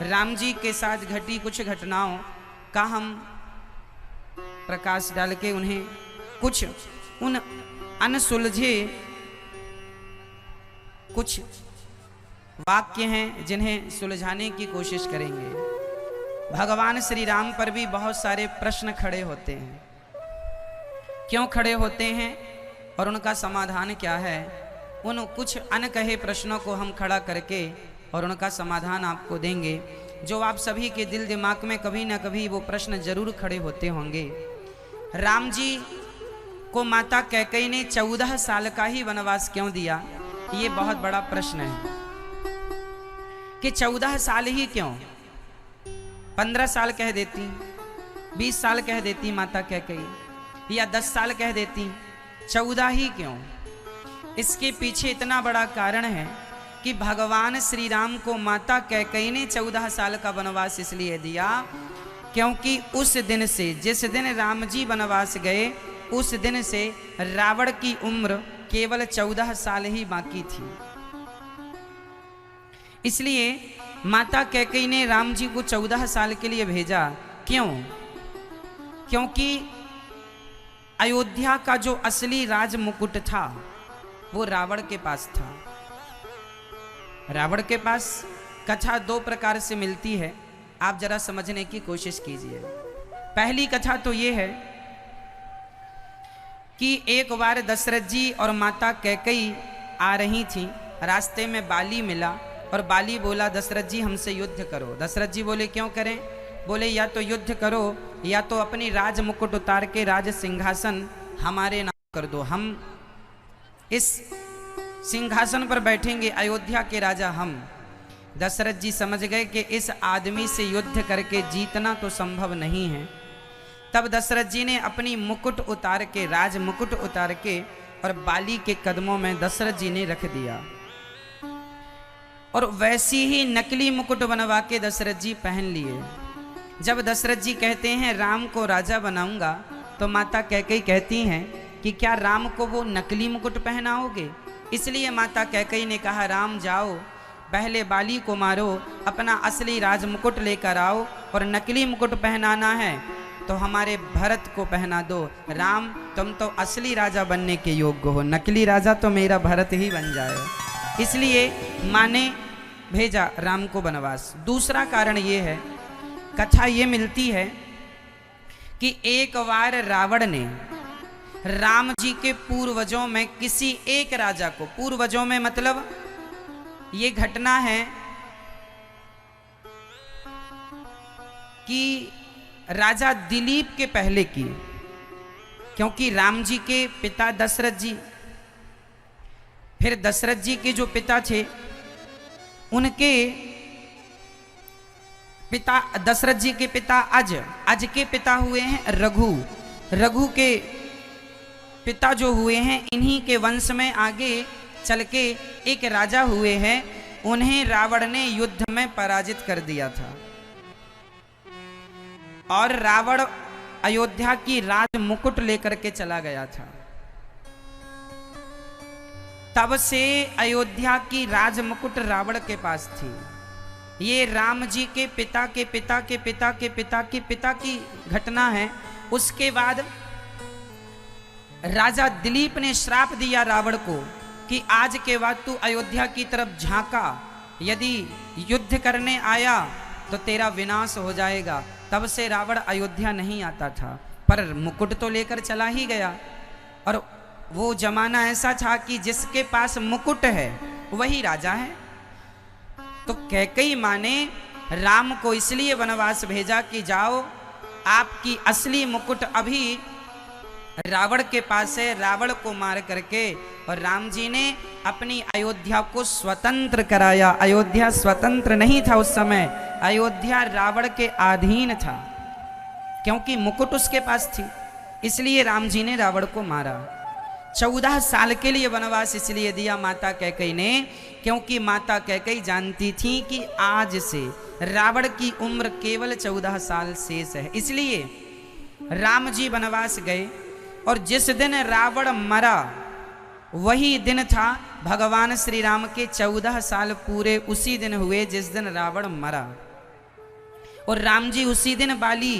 राम जी के साथ घटी कुछ घटनाओं का हम प्रकाश डाल के उन्हें कुछ उन अनसुलझे कुछ वाक्य हैं जिन्हें सुलझाने की कोशिश करेंगे। भगवान श्री राम पर भी बहुत सारे प्रश्न खड़े होते हैं। क्यों खड़े होते हैं और उनका समाधान क्या है, उन कुछ अनकहे प्रश्नों को हम खड़ा करके और उनका समाधान आपको देंगे, जो आप सभी के दिल दिमाग में कभी ना कभी वो प्रश्न जरूर खड़े होते होंगे। राम जी को माता कैकेयी ने 14 साल का ही वनवास क्यों दिया, ये बहुत बड़ा प्रश्न है कि 14 साल ही क्यों, 15 साल कह देती, 20 साल कह देती माता कैकेयी, या 10 साल कह देती, 14 ही क्यों। इसके पीछे इतना बड़ा कारण है कि भगवान श्री राम को माता कैकेयी ने 14 साल का वनवास इसलिए दिया क्योंकि उस दिन से, जिस दिन राम जी वनवास गए, उस दिन से रावण की उम्र केवल 14 साल ही बाकी थी। इसलिए माता कैकेयी ने राम जी को 14 साल के लिए भेजा। क्यों? क्योंकि अयोध्या का जो असली राज मुकुट था वो रावण के पास था। रावण के पास कथा 2 प्रकार से मिलती है, आप जरा समझने की कोशिश कीजिए। पहली कथा तो ये है कि एक बार दशरथ जी और माता कैकेयी आ रही थी, रास्ते में बाली मिला और बाली बोला दशरथ जी हमसे युद्ध करो। दशरथ जी बोले क्यों करें? बोले या तो युद्ध करो या तो अपनी राज मुकुट उतार के राज सिंहासन हमारे नाम कर दो, हम इस सिंहासन पर बैठेंगे, अयोध्या के राजा हम। दशरथ जी समझ गए कि इस आदमी से युद्ध करके जीतना तो संभव नहीं है। तब दशरथ जी ने अपनी मुकुट उतार के, राज मुकुट उतार के और बाली के कदमों में दशरथ जी ने रख दिया और वैसी ही नकली मुकुट बनवा के दशरथ जी पहन लिए। जब दशरथ जी कहते हैं राम को राजा बनाऊंगा, तो माता कैकेयी कहती हैं कि क्या राम को वो नकली मुकुट पहनाओगे? इसलिए माता कैकेयी ने कहा राम जाओ, पहले बाली को मारो, अपना असली राज मुकुट लेकर आओ और नकली मुकुट पहनाना है तो हमारे भरत को पहना दो। राम तुम तो असली राजा बनने के योग्य हो, नकली राजा तो मेरा भरत ही बन जाए। इसलिए माँ ने भेजा राम को वनवास। दूसरा कारण ये है, कथा ये मिलती है कि एक बार रावण ने राम जी के पूर्वजों में किसी एक राजा को, पूर्वजों में मतलब ये घटना है कि राजा दिलीप के पहले की, क्योंकि राम जी के पिता दशरथ जी, फिर दशरथ जी के जो पिता थे उनके पिता, दशरथ जी के पिता अज के पिता हुए हैं रघु, रघु के पिता जो हुए हैं, इन्हीं के वंश में आगे चल के एक राजा हुए हैं, उन्हें रावण ने युद्ध में पराजित कर दिया था और रावण अयोध्या की राज मुकुट लेकर के चला गया था। तब से अयोध्या की राज मुकुट रावण के पास थी। ये राम जी के पिता के पिता के पिता के पिता के पिता की घटना है। उसके बाद राजा दिलीप ने श्राप दिया रावण को कि आज के बाद तू अयोध्या की तरफ झांका, यदि युद्ध करने आया तो तेरा विनाश हो जाएगा। तब से रावण अयोध्या नहीं आता था, पर मुकुट तो लेकर चला ही गया। और वो जमाना ऐसा था कि जिसके पास मुकुट है वही राजा है। तो कैकेयी माँ ने राम को इसलिए वनवास भेजा कि जाओ, आपकी असली मुकुट अभी रावण के पास है, रावण को मार करके। और राम जी ने अपनी अयोध्या को स्वतंत्र कराया। अयोध्या स्वतंत्र नहीं था उस समय, अयोध्या रावण के अधीन था, क्योंकि मुकुट उसके पास थी। इसलिए राम जी ने रावण को मारा। 14 साल के लिए वनवास इसलिए दिया माता कैकेयी ने, क्योंकि माता कैकेयी जानती थी कि आज से रावण की उम्र केवल 14 साल शेष है। इसलिए राम जी वनवास गए और जिस दिन रावण मरा वही दिन था भगवान श्री राम के 14 साल पूरे उसी दिन हुए जिस दिन रावण मरा। और राम जी उसी दिन बाली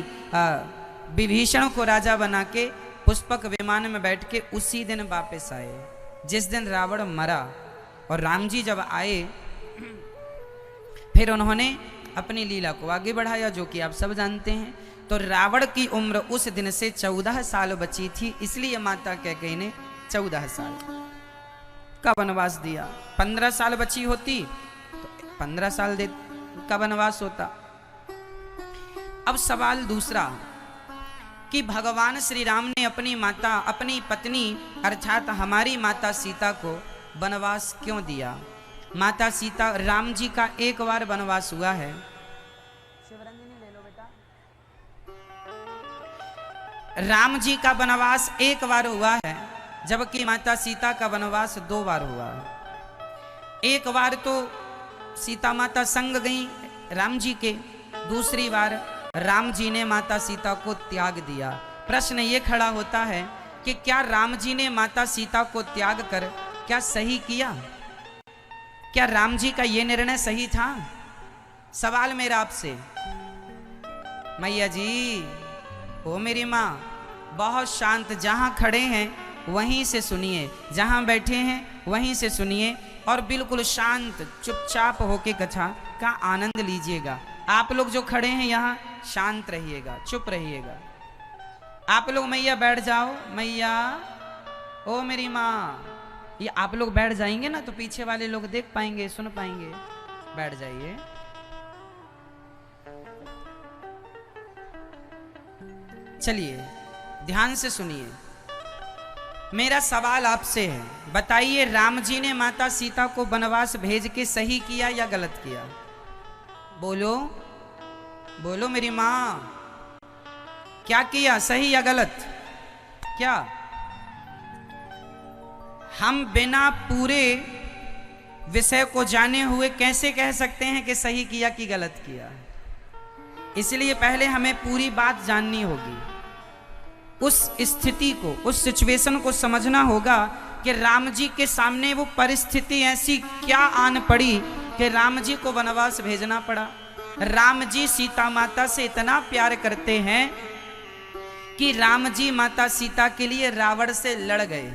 विभीषण को राजा बना के पुष्पक विमान में बैठ के उसी दिन वापस आए, जिस दिन रावण मरा। और राम जी जब आए फिर उन्होंने अपनी लीला को आगे बढ़ाया, जो कि आप सब जानते हैं। तो रावण की उम्र उस दिन से 14 साल बची थी, इसलिए माता कैकेयी ने 14 साल का वनवास दिया। 15 साल बची होती तो 15 साल का वनवास होता। अब सवाल दूसरा कि भगवान श्री राम ने अपनी माता, अपनी पत्नी अर्थात हमारी माता सीता को वनवास क्यों दिया? माता सीता, राम जी का एक बार वनवास हुआ है। ले लो बेटा। राम जी का वनवास एक बार हुआ है, जबकि माता सीता का वनवास 2 बार हुआ है। एक बार तो सीता माता संग गई राम जी के, दूसरी बार राम जी ने माता सीता को त्याग दिया। प्रश्न ये खड़ा होता है कि क्या राम जी ने माता सीता को त्याग कर क्या सही किया? क्या राम जी का ये निर्णय सही था? सवाल मेरा आपसे। मैया जी, ओ मेरी माँ, बहुत शांत, जहां खड़े हैं वहीं से सुनिए, जहां बैठे हैं वहीं से सुनिए और बिल्कुल शांत चुपचाप होके कथा का आनंद लीजिएगा। आप लोग जो खड़े हैं यहाँ शांत रहिएगा, चुप रहिएगा। आप लोग मैया बैठ जाओ, मैया, ओ मेरी माँ। ये आप लोग बैठ जाएंगे ना तो पीछे वाले लोग देख पाएंगे, सुन पाएंगे। बैठ जाइए। चलिए ध्यान से सुनिए। मेरा सवाल आपसे है, बताइए राम जी ने माता सीता को वनवास भेज के सही किया या गलत किया? बोलो बोलो मेरी माँ, क्या किया, सही या गलत? क्या हम बिना पूरे विषय को जाने हुए कैसे कह सकते हैं कि सही किया कि गलत किया? इसलिए पहले हमें पूरी बात जाननी होगी, उस स्थिति को, उस सिचुएशन को समझना होगा कि राम जी के सामने वो परिस्थिति ऐसी क्या आन पड़ी कि राम जी को वनवास भेजना पड़ा। राम जी सीता माता से इतना प्यार करते हैं कि राम जी माता सीता के लिए रावण से लड़ गए,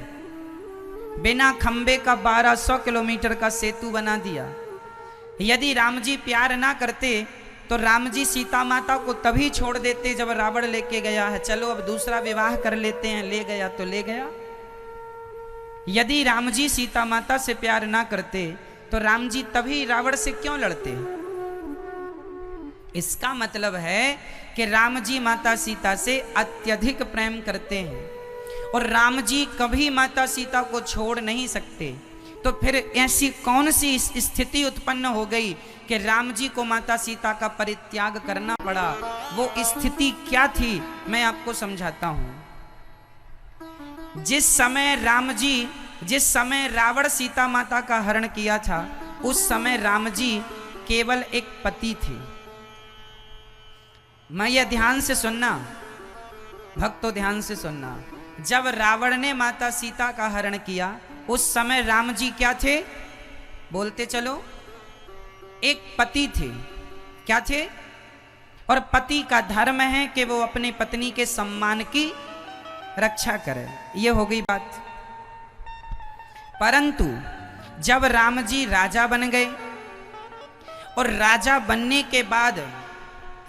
बिना खंबे का 1200 किलोमीटर का सेतु बना दिया। यदि राम जी प्यार ना करते तो राम जी सीता माता को तभी छोड़ देते जब रावण लेके गया है, चलो अब दूसरा विवाह कर लेते हैं, ले गया तो ले गया। यदि राम जी सीता माता से प्यार ना करते तो राम जी तभी रावण से क्यों लड़ते? इसका मतलब है कि राम जी माता सीता से अत्यधिक प्रेम करते हैं और राम जी कभी माता सीता को छोड़ नहीं सकते। तो फिर ऐसी कौन सी स्थिति उत्पन्न हो गई कि राम जी को माता सीता का परित्याग करना पड़ा? वो स्थिति क्या थी, मैं आपको समझाता हूं। जिस समय रावण सीता माता का हरण किया था, उस समय राम जी केवल एक पति थे। मैं ये ध्यान से सुनना, भक्तों ध्यान से सुनना। जब रावण ने माता सीता का हरण किया, उस समय राम जी क्या थे? बोलते चलो, एक पति थे। क्या थे? और पति का धर्म है कि वो अपने पत्नी के सम्मान की रक्षा करे। ये हो गई बात। परंतु जब राम जी राजा बन गए और राजा बनने के बाद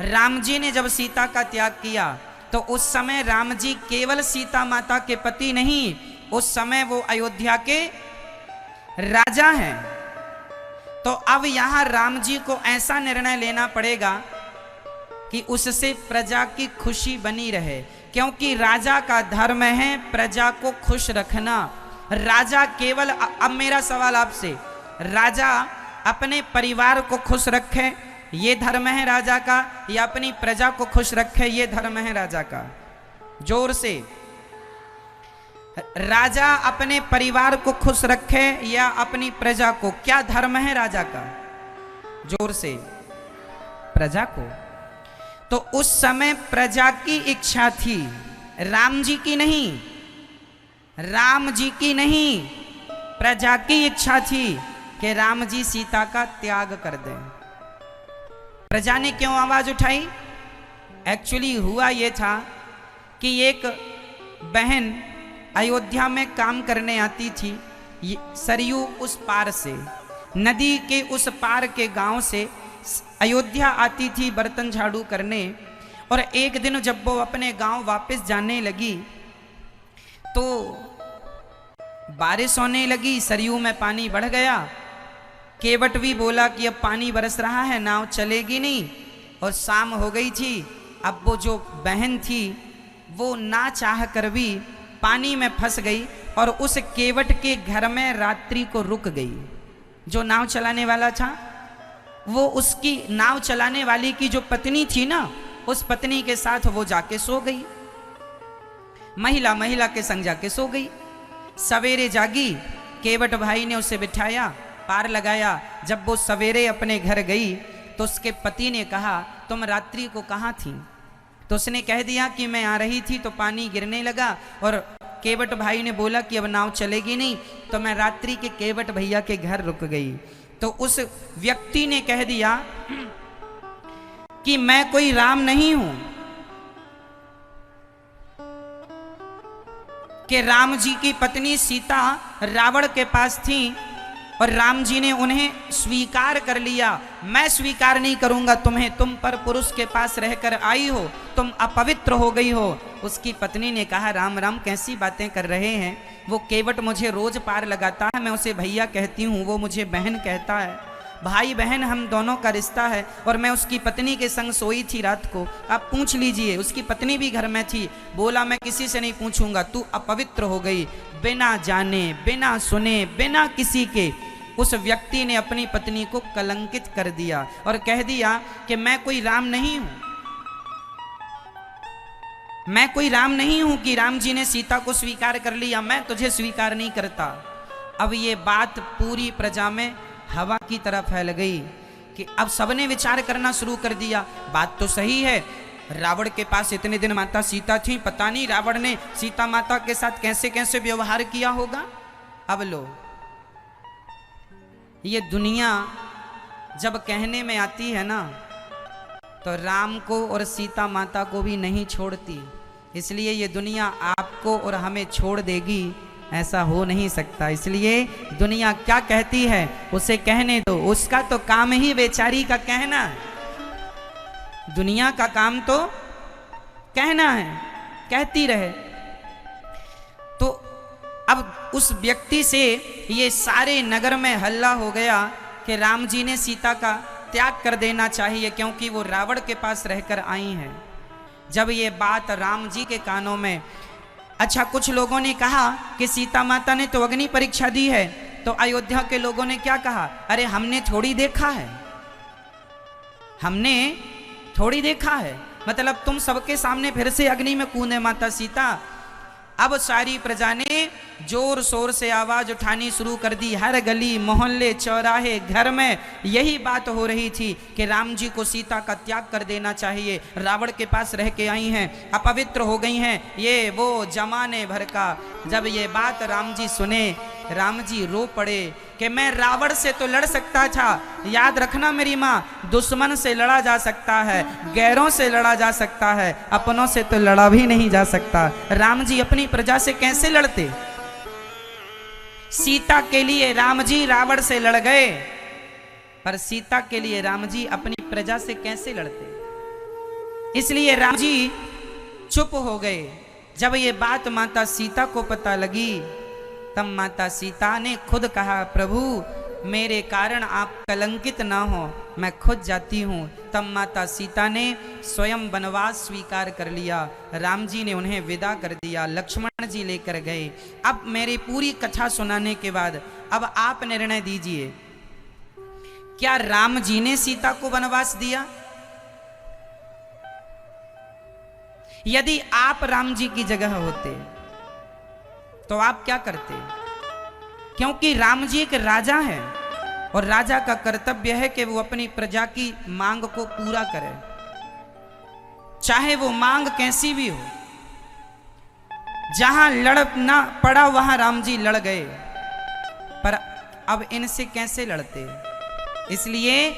राम जी ने जब सीता का त्याग किया, तो उस समय राम जी केवल सीता माता के पति नहीं, उस समय वो अयोध्या के राजा हैं। तो अब यहां राम जी को ऐसा निर्णय लेना पड़ेगा कि उससे प्रजा की खुशी बनी रहे, क्योंकि राजा का धर्म है प्रजा को खुश रखना। राजा केवल, अब मेरा सवाल आपसे, राजा अपने परिवार को खुश रखे ये धर्म है राजा का, या अपनी प्रजा को खुश रखे ये धर्म है राजा का? जोर से। राजा अपने परिवार को खुश रखे या अपनी प्रजा को, क्या धर्म है राजा का? जोर से। प्रजा को। तो उस समय प्रजा की इच्छा थी, राम जी की नहीं, राम जी की नहीं, प्रजा की इच्छा थी कि राम जी सीता का त्याग कर दें। प्रजा ने क्यों आवाज उठाई? एक्चुअली हुआ ये था कि एक बहन अयोध्या में काम करने आती थी, सरयू उस पार से, नदी के उस पार के गांव से अयोध्या आती थी बर्तन झाड़ू करने। और एक दिन जब वो अपने गांव वापस जाने लगी तो बारिश होने लगी, सरयू में पानी बढ़ गया। केवट भी बोला कि अब पानी बरस रहा है, नाव चलेगी नहीं। और शाम हो गई थी। अब वो जो बहन थी वो ना चाह कर भी पानी में फंस गई और उस केवट के घर में रात्रि को रुक गई। जो नाव चलाने वाला था वो उसकी नाव चलाने वाली की जो पत्नी थी ना, उस पत्नी के साथ वो जाके सो गई। महिला के संग जाके सो गई। सवेरे जागी, केवट भाई ने उसे बिठाया, पार लगाया। जब वो सवेरे अपने घर गई तो उसके पति ने कहा, तुम रात्रि को कहाँ थी? तो उसने कह दिया कि मैं आ रही थी तो पानी गिरने लगा और केवट भाई ने बोला कि अब नाव चलेगी नहीं, तो मैं रात्रि के केवट भैया के घर रुक गई। तो उस व्यक्ति ने कह दिया कि मैं कोई राम नहीं हूं, कि राम जी की पत्नी सीता रावण के पास थी और राम जी ने उन्हें स्वीकार कर लिया। मैं स्वीकार नहीं करूंगा तुम्हें, तुम पर पुरुष के पास रहकर आई हो, तुम अपवित्र हो गई हो। उसकी पत्नी ने कहा, राम राम कैसी बातें कर रहे हैं? वो केवट मुझे रोज पार लगाता है, मैं उसे भैया कहती हूँ, वो मुझे बहन कहता है, भाई बहन हम दोनों का रिश्ता है। और मैं उसकी पत्नी के संग सोई थी रात को, आप पूछ लीजिए, उसकी पत्नी भी घर में थी। बोला मैं किसी से नहीं पूछूंगा, तू अपवित्र हो गई। बिना जाने, बिना सुने, बिना किसी के उस व्यक्ति ने अपनी पत्नी को कलंकित कर दिया और कह दिया कि मैं कोई राम नहीं हूं, मैं कोई राम नहीं हूं कि राम जी ने सीता को स्वीकार कर लिया, मैं तुझे स्वीकार नहीं करता। अब ये बात पूरी प्रजा में हवा की तरह फैल गई कि अब सबने विचार करना शुरू कर दिया, बात तो सही है, रावण के पास इतने दिन माता सीता थी, पता नहीं रावण ने सीता माता के साथ कैसे कैसे व्यवहार किया होगा। अब लो, ये दुनिया जब कहने में आती है ना तो राम को और सीता माता को भी नहीं छोड़ती, इसलिए ये दुनिया आपको और हमें छोड़ देगी, ऐसा हो नहीं सकता। इसलिए दुनिया क्या कहती है उसे कहने दो, उसका तो काम ही बेचारी का कहना है। दुनिया का काम तो कहना है, कहती रहे। तो अब उस व्यक्ति से ये सारे नगर में हल्ला हो गया कि राम जी ने सीता का त्याग कर देना चाहिए क्योंकि वो रावण के पास रहकर आई हैं। जब ये बात राम जी के कानों में, अच्छा कुछ लोगों ने कहा कि सीता माता ने तो अग्नि परीक्षा दी है, तो अयोध्या के लोगों ने क्या कहा, अरे हमने थोड़ी देखा है, हमने थोड़ी देखा है, मतलब तुम सबके सामने फिर से अग्नि में कूदे माता सीता। अब सारी प्रजा ने जोर शोर से आवाज उठानी शुरू कर दी। हर गली मोहल्ले चौराहे घर में यही बात हो रही थी कि राम जी को सीता का त्याग कर देना चाहिए, रावण के पास रह के आई हैं, अपवित्र हो गई हैं, ये वो जमाने भर का। जब ये बात राम जी सुने, राम जी रो पड़े कि मैं रावण से तो लड़ सकता था, याद रखना मेरी माँ, दुश्मन से लड़ा जा सकता है, गैरों से लड़ा जा सकता है, अपनों से तो लड़ा भी नहीं जा सकता। राम जी अपनी प्रजा से कैसे लड़ते? सीता के लिए राम जी रावण से लड़ गए, पर सीता के लिए राम जी अपनी प्रजा से कैसे लड़ते? इसलिए राम जी चुप हो गए। जब ये बात माता सीता को पता लगी, तब माता सीता ने खुद कहा, प्रभु मेरे कारण आप कलंकित ना हो, मैं खुद जाती हूँ। तब माता सीता ने स्वयं वनवास स्वीकार कर लिया, राम जी ने उन्हें विदा कर दिया, लक्ष्मण जी लेकर गए। अब मेरी पूरी कथा सुनाने के बाद अब आप निर्णय दीजिए, क्या राम जी ने सीता को वनवास दिया? यदि आप राम जी की जगह होते तो आप क्या करते? क्योंकि राम जी एक राजा है और राजा का कर्तव्य है कि वो अपनी प्रजा की मांग को पूरा करे, चाहे वो मांग कैसी भी हो। जहां लड़ना पड़ा वहां राम जी लड़ गए, पर अब इनसे कैसे लड़ते? इसलिए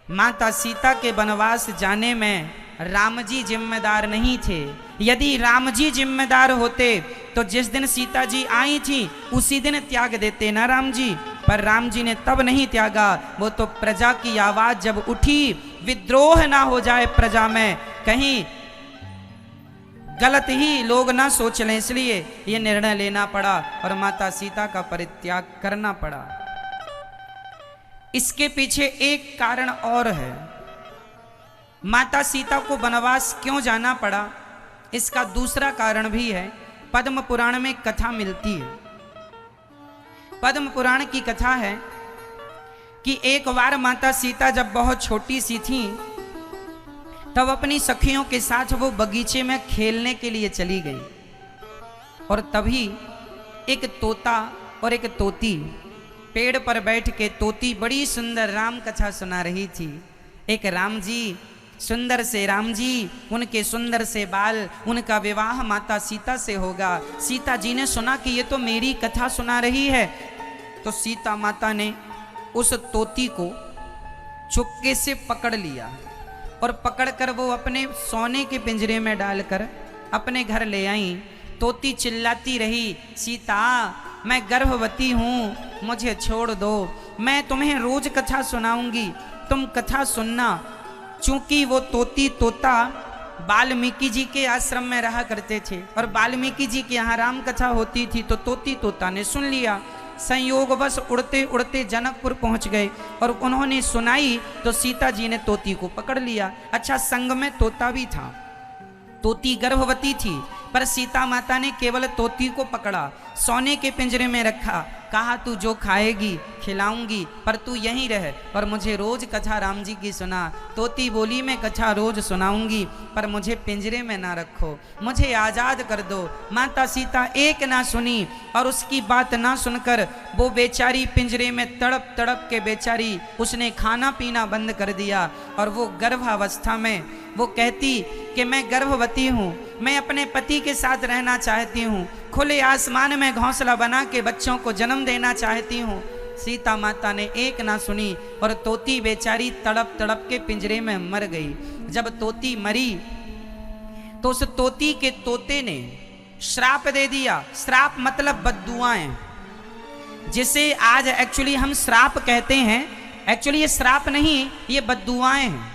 माता सीता के वनवास जाने में राम जी जिम्मेदार नहीं थे। यदि राम जी जिम्मेदार होते तो जिस दिन सीता जी आई थी उसी दिन त्याग देते ना राम जी। पर राम जी ने तब नहीं त्यागा, वो तो प्रजा की आवाज जब उठी, विद्रोह ना हो जाए प्रजा में, कहीं गलत ही लोग ना सोच लें, इसलिए ये निर्णय लेना पड़ा और माता सीता का परित्याग करना पड़ा। इसके पीछे एक कारण और है, माता सीता को वनवास क्यों जाना पड़ा, इसका दूसरा कारण भी है। पद्म पुराण में कथा मिलती है। पद्म पुराण की कथा है कि एक बार माता सीता जब बहुत छोटी सी थी तब अपनी सखियों के साथ वो बगीचे में खेलने के लिए चली गई और तभी एक तोता और एक तोती पेड़ पर बैठ के, तोती बड़ी सुंदर राम कथा सुना रही थी। एक राम जी, सुंदर से राम जी, उनके सुंदर से बाल, उनका विवाह माता सीता से होगा। सीता जी ने सुना कि ये तो मेरी कथा सुना रही है, तो सीता माता ने उस तोती को चुपके से पकड़ लिया और पकड़कर वो अपने सोने के पिंजरे में डालकर अपने घर ले आई। तोती चिल्लाती रही, सीता मैं गर्भवती हूँ, मुझे छोड़ दो, मैं तुम्हें रोज कथा सुनाऊंगी, तुम कथा सुनना। चूंकि वो तोती तोता वाल्मीकि जी के आश्रम में रहा करते थे और वाल्मीकि जी के यहाँ राम कथा होती थी, तो तोती तोता ने सुन लिया। संयोगवश उड़ते उड़ते जनकपुर पहुंच गए और उन्होंने सुनाई तो सीता जी ने तोती को पकड़ लिया। अच्छा, संग में तोता भी था, तोती गर्भवती थी, पर सीता माता ने केवल तोती को पकड़ा, सोने के पिंजरे में रखा, कहा तू जो खाएगी खिलाऊंगी, पर तू यहीं रह और मुझे रोज कथा राम जी की सुना। तोती बोली मैं कथा रोज सुनाऊंगी, पर मुझे पिंजरे में ना रखो, मुझे आज़ाद कर दो। माता सीता एक ना सुनी और उसकी बात ना सुनकर वो बेचारी पिंजरे में तड़प तड़प के बेचारी, उसने खाना पीना बंद कर दिया और वो गर्भावस्था में वो कहती कि मैं गर्भवती हूँ, मैं अपने पति के साथ रहना चाहती हूँ, खुले आसमान में घोंसला बना के बच्चों को जन्म देना चाहती हूँ। सीता माता ने एक ना सुनी और तोती बेचारी तड़प तड़प के पिंजरे में मर गई। जब तोती मरी तो उस तोती के तोते ने श्राप दे दिया। श्राप मतलब बद्दुआएं, जिसे आज एक्चुअली हम श्राप कहते हैं, एक्चुअली ये श्राप नहीं, ये बद्दुआएं हैं।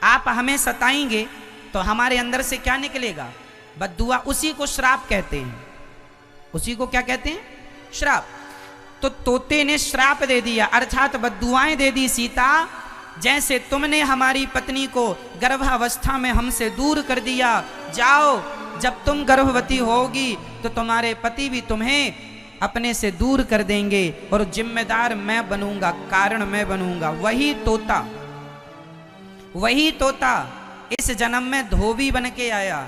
आप हमें सताएंगे तो हमारे अंदर से क्या निकलेगा? बद्दुआ। उसी को श्राप कहते हैं, उसी को क्या कहते हैं? श्राप। तो तोते ने श्राप दे दिया, अर्थात बद्दुआएं दे दी, सीता जैसे तुमने हमारी पत्नी को गर्भावस्था में हमसे दूर कर दिया, जाओ जब तुम गर्भवती होगी तो तुम्हारे पति भी तुम्हें अपने से दूर कर देंगे और जिम्मेदार मैं बनूंगा, कारण मैं बनूंगा। वही तोता इस जन्म में धोबी बन के आया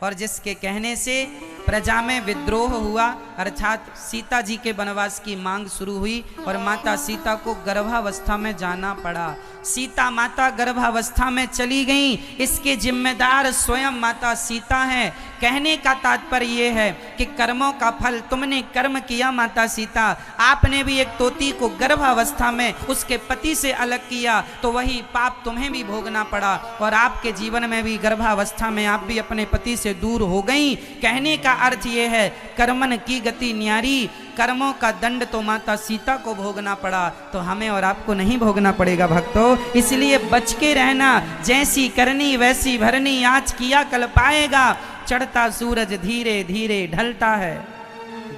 और जिसके कहने से प्रजा में विद्रोह हुआ, अर्थात सीता जी के वनवास की मांग शुरू हुई और माता सीता को गर्भावस्था में जाना पड़ा। सीता माता गर्भावस्था में चली गई, इसके जिम्मेदार स्वयं माता सीता हैं। कहने का तात्पर्य ये है कि कर्मों का फल तुमने कर्म किया माता सीता, आपने भी एक तोती को गर्भावस्था में उसके पति से अलग किया तो वही पाप तुम्हें भी भोगना पड़ा और आपके जीवन में भी गर्भावस्था में आप भी अपने पति से दूर हो गई। कहने का अर्थ ये है कर्मन की गति न्यारी, कर्मों का दंड तो माता सीता को भोगना पड़ा, तो हमें और आपको नहीं भोगना पड़ेगा भक्तों। इसलिए बच के रहना, जैसी करनी वैसी भरनी, आज किया कल पाएगा। चढ़ता सूरज धीरे धीरे ढलता है,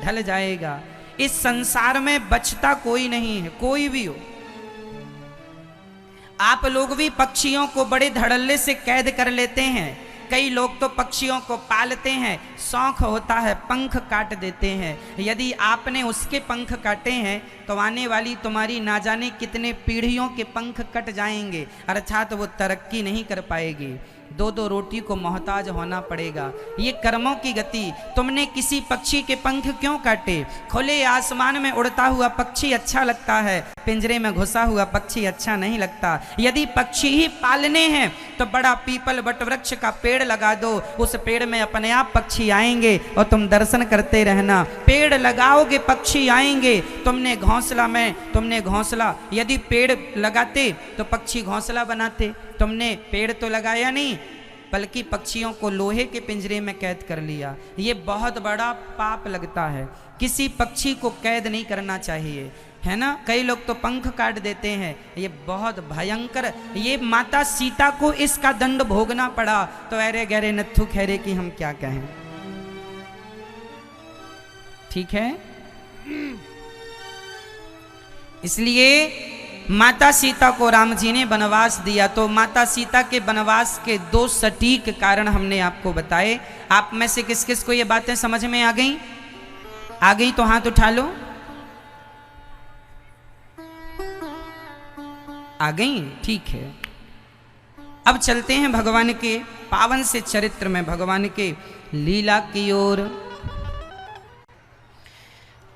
ढल जाएगा। इस संसार में बचता कोई नहीं है, कोई भी हो। आप लोग भी पक्षियों को बड़े धड़ल्ले से कैद कर लेते हैं। कई लोग तो पक्षियों को पालते हैं, शौक होता है, पंख काट देते हैं। यदि आपने उसके पंख काटे हैं तो आने वाली तुम्हारी ना जाने कितने पीढ़ियों के पंख कट जाएंगे, अर्थात वो तरक्की नहीं कर पाएगी, दो दो रोटी को मोहताज होना पड़ेगा। ये कर्मों की गति। तुमने किसी पक्षी के पंख क्यों काटे? खुले आसमान में उड़ता हुआ पक्षी अच्छा लगता है, पिंजरे में घुसा हुआ पक्षी अच्छा नहीं लगता। यदि पक्षी ही पालने हैं तो बड़ा पीपल वट वृक्ष का पेड़ लगा दो, उस पेड़ में अपने आप पक्षी आएंगे और तुम दर्शन करते रहना। पेड़ लगाओगे पक्षी आएंगे, तुमने घोंसला, यदि पेड़ लगाते तो पक्षी घोंसला बनाते, तुमने पेड़ तो लगाया नहीं बल्कि पक्षियों को लोहे के पिंजरे में कैद कर लिया। ये बहुत बड़ा पाप लगता है, किसी पक्षी को कैद नहीं करना चाहिए, है ना। कई लोग तो पंख काट देते हैं, ये बहुत भयंकर, ये माता सीता को इसका दंड भोगना पड़ा, तो अरे गहरे नत्थु खैरे की हम क्या कहें। ठीक है, इसलिए माता सीता को राम जी ने वनवास दिया। तो माता सीता के वनवास के 2 सटीक कारण हमने आपको बताए। आप में से किस किस को ये बातें समझ में आ गई? आ गई तो हाथ उठा लो। आ गई, ठीक है। अब चलते हैं भगवान के पावन से चरित्र में, भगवान के लीला की ओर।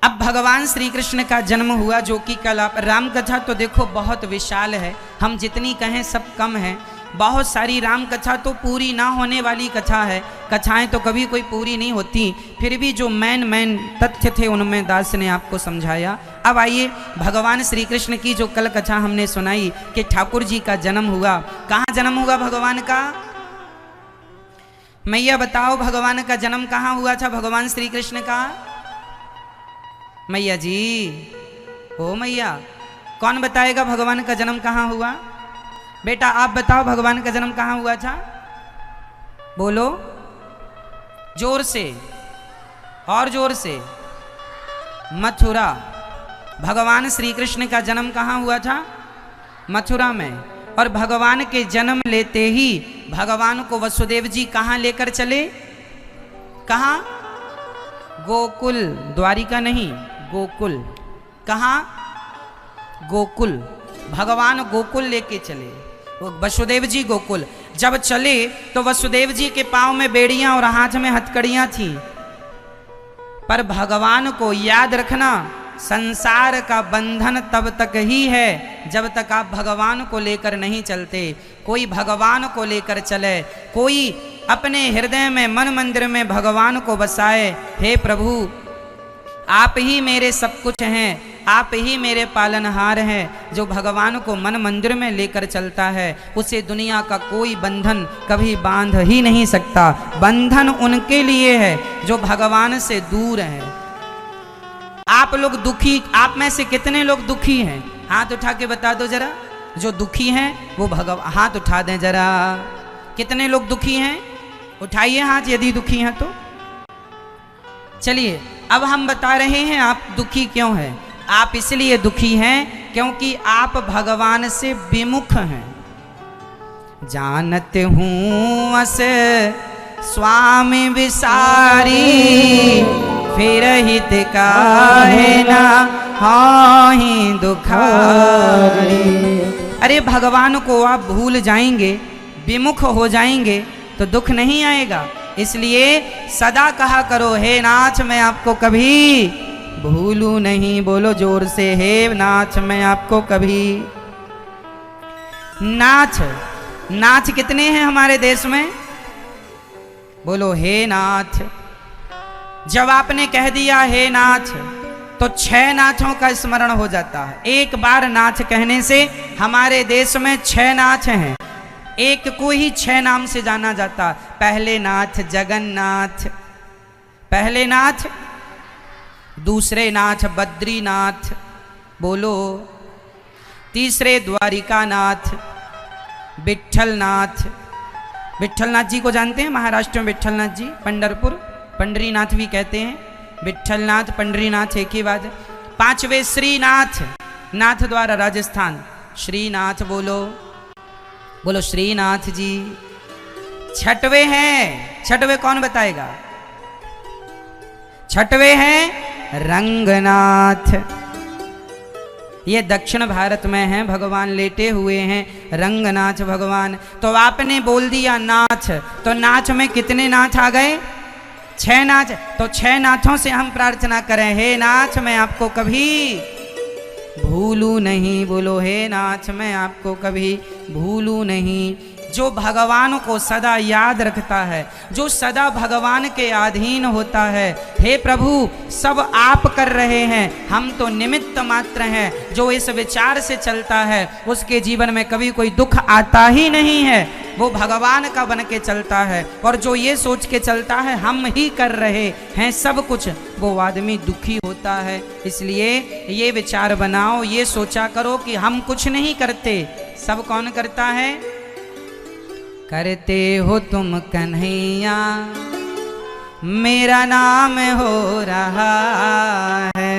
अब भगवान श्री कृष्ण का जन्म हुआ, जो कि कल आप, राम कथा तो देखो बहुत विशाल है, हम जितनी कहें सब कम है। बहुत सारी राम कथा तो पूरी ना होने वाली कथा है, कथाएं तो कभी कोई पूरी नहीं होती, फिर भी जो मेन तथ्य थे उनमें दास ने आपको समझाया। अब आइए भगवान श्री कृष्ण की जो कल कथा हमने सुनाई कि ठाकुर जी का जन्म हुआ, कहाँ जन्म हुआ भगवान का? मैया बताओ, भगवान का जन्म कहाँ हुआ था भगवान श्री कृष्ण का? मैया जी, ओ मैया, कौन बताएगा भगवान का जन्म कहाँ हुआ? बेटा आप बताओ, भगवान का जन्म कहाँ हुआ था? बोलो जोर से, और जोर से। मथुरा। भगवान श्री कृष्ण का जन्म कहाँ हुआ था? मथुरा में। और भगवान के जन्म लेते ही भगवान को वसुदेव जी कहाँ लेकर चले? कहाँ? गोकुल, द्वारिका नहीं, गोकुल। कहाँ? गोकुल। भगवान गोकुल लेके चले, वो वसुदेव जी गोकुल। जब चले तो वसुदेव जी के पांव में बेड़ियां और हाथ में हथकड़ियां थी, पर भगवान को याद रखना, संसार का बंधन तब तक ही है जब तक आप भगवान को लेकर नहीं चलते। कोई भगवान को लेकर चले, कोई अपने हृदय में, मन मंदिर में भगवान को बसाए। हे प्रभु, आप ही मेरे सब कुछ हैं, आप ही मेरे पालनहार हैं। जो भगवान को मन मंदिर में लेकर चलता है उसे दुनिया का कोई बंधन कभी बांध ही नहीं सकता। बंधन उनके लिए है जो भगवान से दूर है। आप लोग दुखी, आप में से कितने लोग दुखी हैं? हाथ उठा के बता दो जरा। जो दुखी हैं वो हाथ उठा दें जरा। कितने लोग दुखी हैं? उठाइए हाथ यदि दुखी हैं तो। चलिए अब हम बता रहे हैं आप दुखी क्यों हैं। आप इसलिए दुखी हैं क्योंकि आप भगवान से विमुख हैं। जानते हूँ अस स्वामी विसारी, फिर हित काहे ना हाहि दुखारी। अरे भगवान को आप भूल जाएंगे, विमुख हो जाएंगे तो दुख नहीं आएगा। इसलिए सदा कहा करो, हे नाथ मैं आपको कभी भूलू नहीं। बोलो जोर से, हे नाथ मैं आपको कभी। नाथ, नाथ कितने हैं हमारे देश में? बोलो हे नाथ। जब आपने कह दिया हे नाथ तो 6 नाथों का स्मरण हो जाता है। एक बार नाथ कहने से हमारे देश में 6 नाथ हैं, एक को ही 6 नाम से जाना जाता। पहले नाथ जगन्नाथ, पहले नाथ, दूसरे नाथ बद्रीनाथ, बोलो, तीसरे द्वारिकानाथ, विट्ठलनाथ। विट्ठलनाथ जी को जानते हैं? महाराष्ट्र में विट्ठलनाथ जी, पंढरपुर, पंडरीनाथ भी कहते हैं। विट्ठलनाथ पंडरीनाथ एक ही बात है। 5वें श्रीनाथ, नाथ द्वारा राजस्थान, श्रीनाथ बोलो, बोलो श्रीनाथ जी। 6वें हैं, 6वें कौन बताएगा? 6वें हैं रंगनाथ। ये दक्षिण भारत में हैं, भगवान लेटे हुए हैं, रंगनाथ भगवान। तो आपने बोल दिया नाथ, तो नाथ में कितने नाथ आ गए? 6 नाथ। तो 6 नाथों से हम प्रार्थना करें, हे नाथ मैं आपको कभी भूलू नहीं। बोलो हे नाथ मैं आपको कभी भूलू नहीं। जो भगवान को सदा याद रखता है, जो सदा भगवान के अधीन होता है। हे प्रभु, सब आप कर रहे हैं, हम तो निमित्त मात्र हैं। जो इस विचार से चलता है उसके जीवन में कभी कोई दुख आता ही नहीं है, वो भगवान का बन के चलता है। और जो ये सोच के चलता है हम ही कर रहे हैं सब कुछ, वो आदमी दुखी होता है। इसलिए ये विचार बनाओ, ये सोचा करो कि हम कुछ नहीं करते, सब कौन करता है? करते हो तुम कन्हैया, मेरा नाम हो रहा है,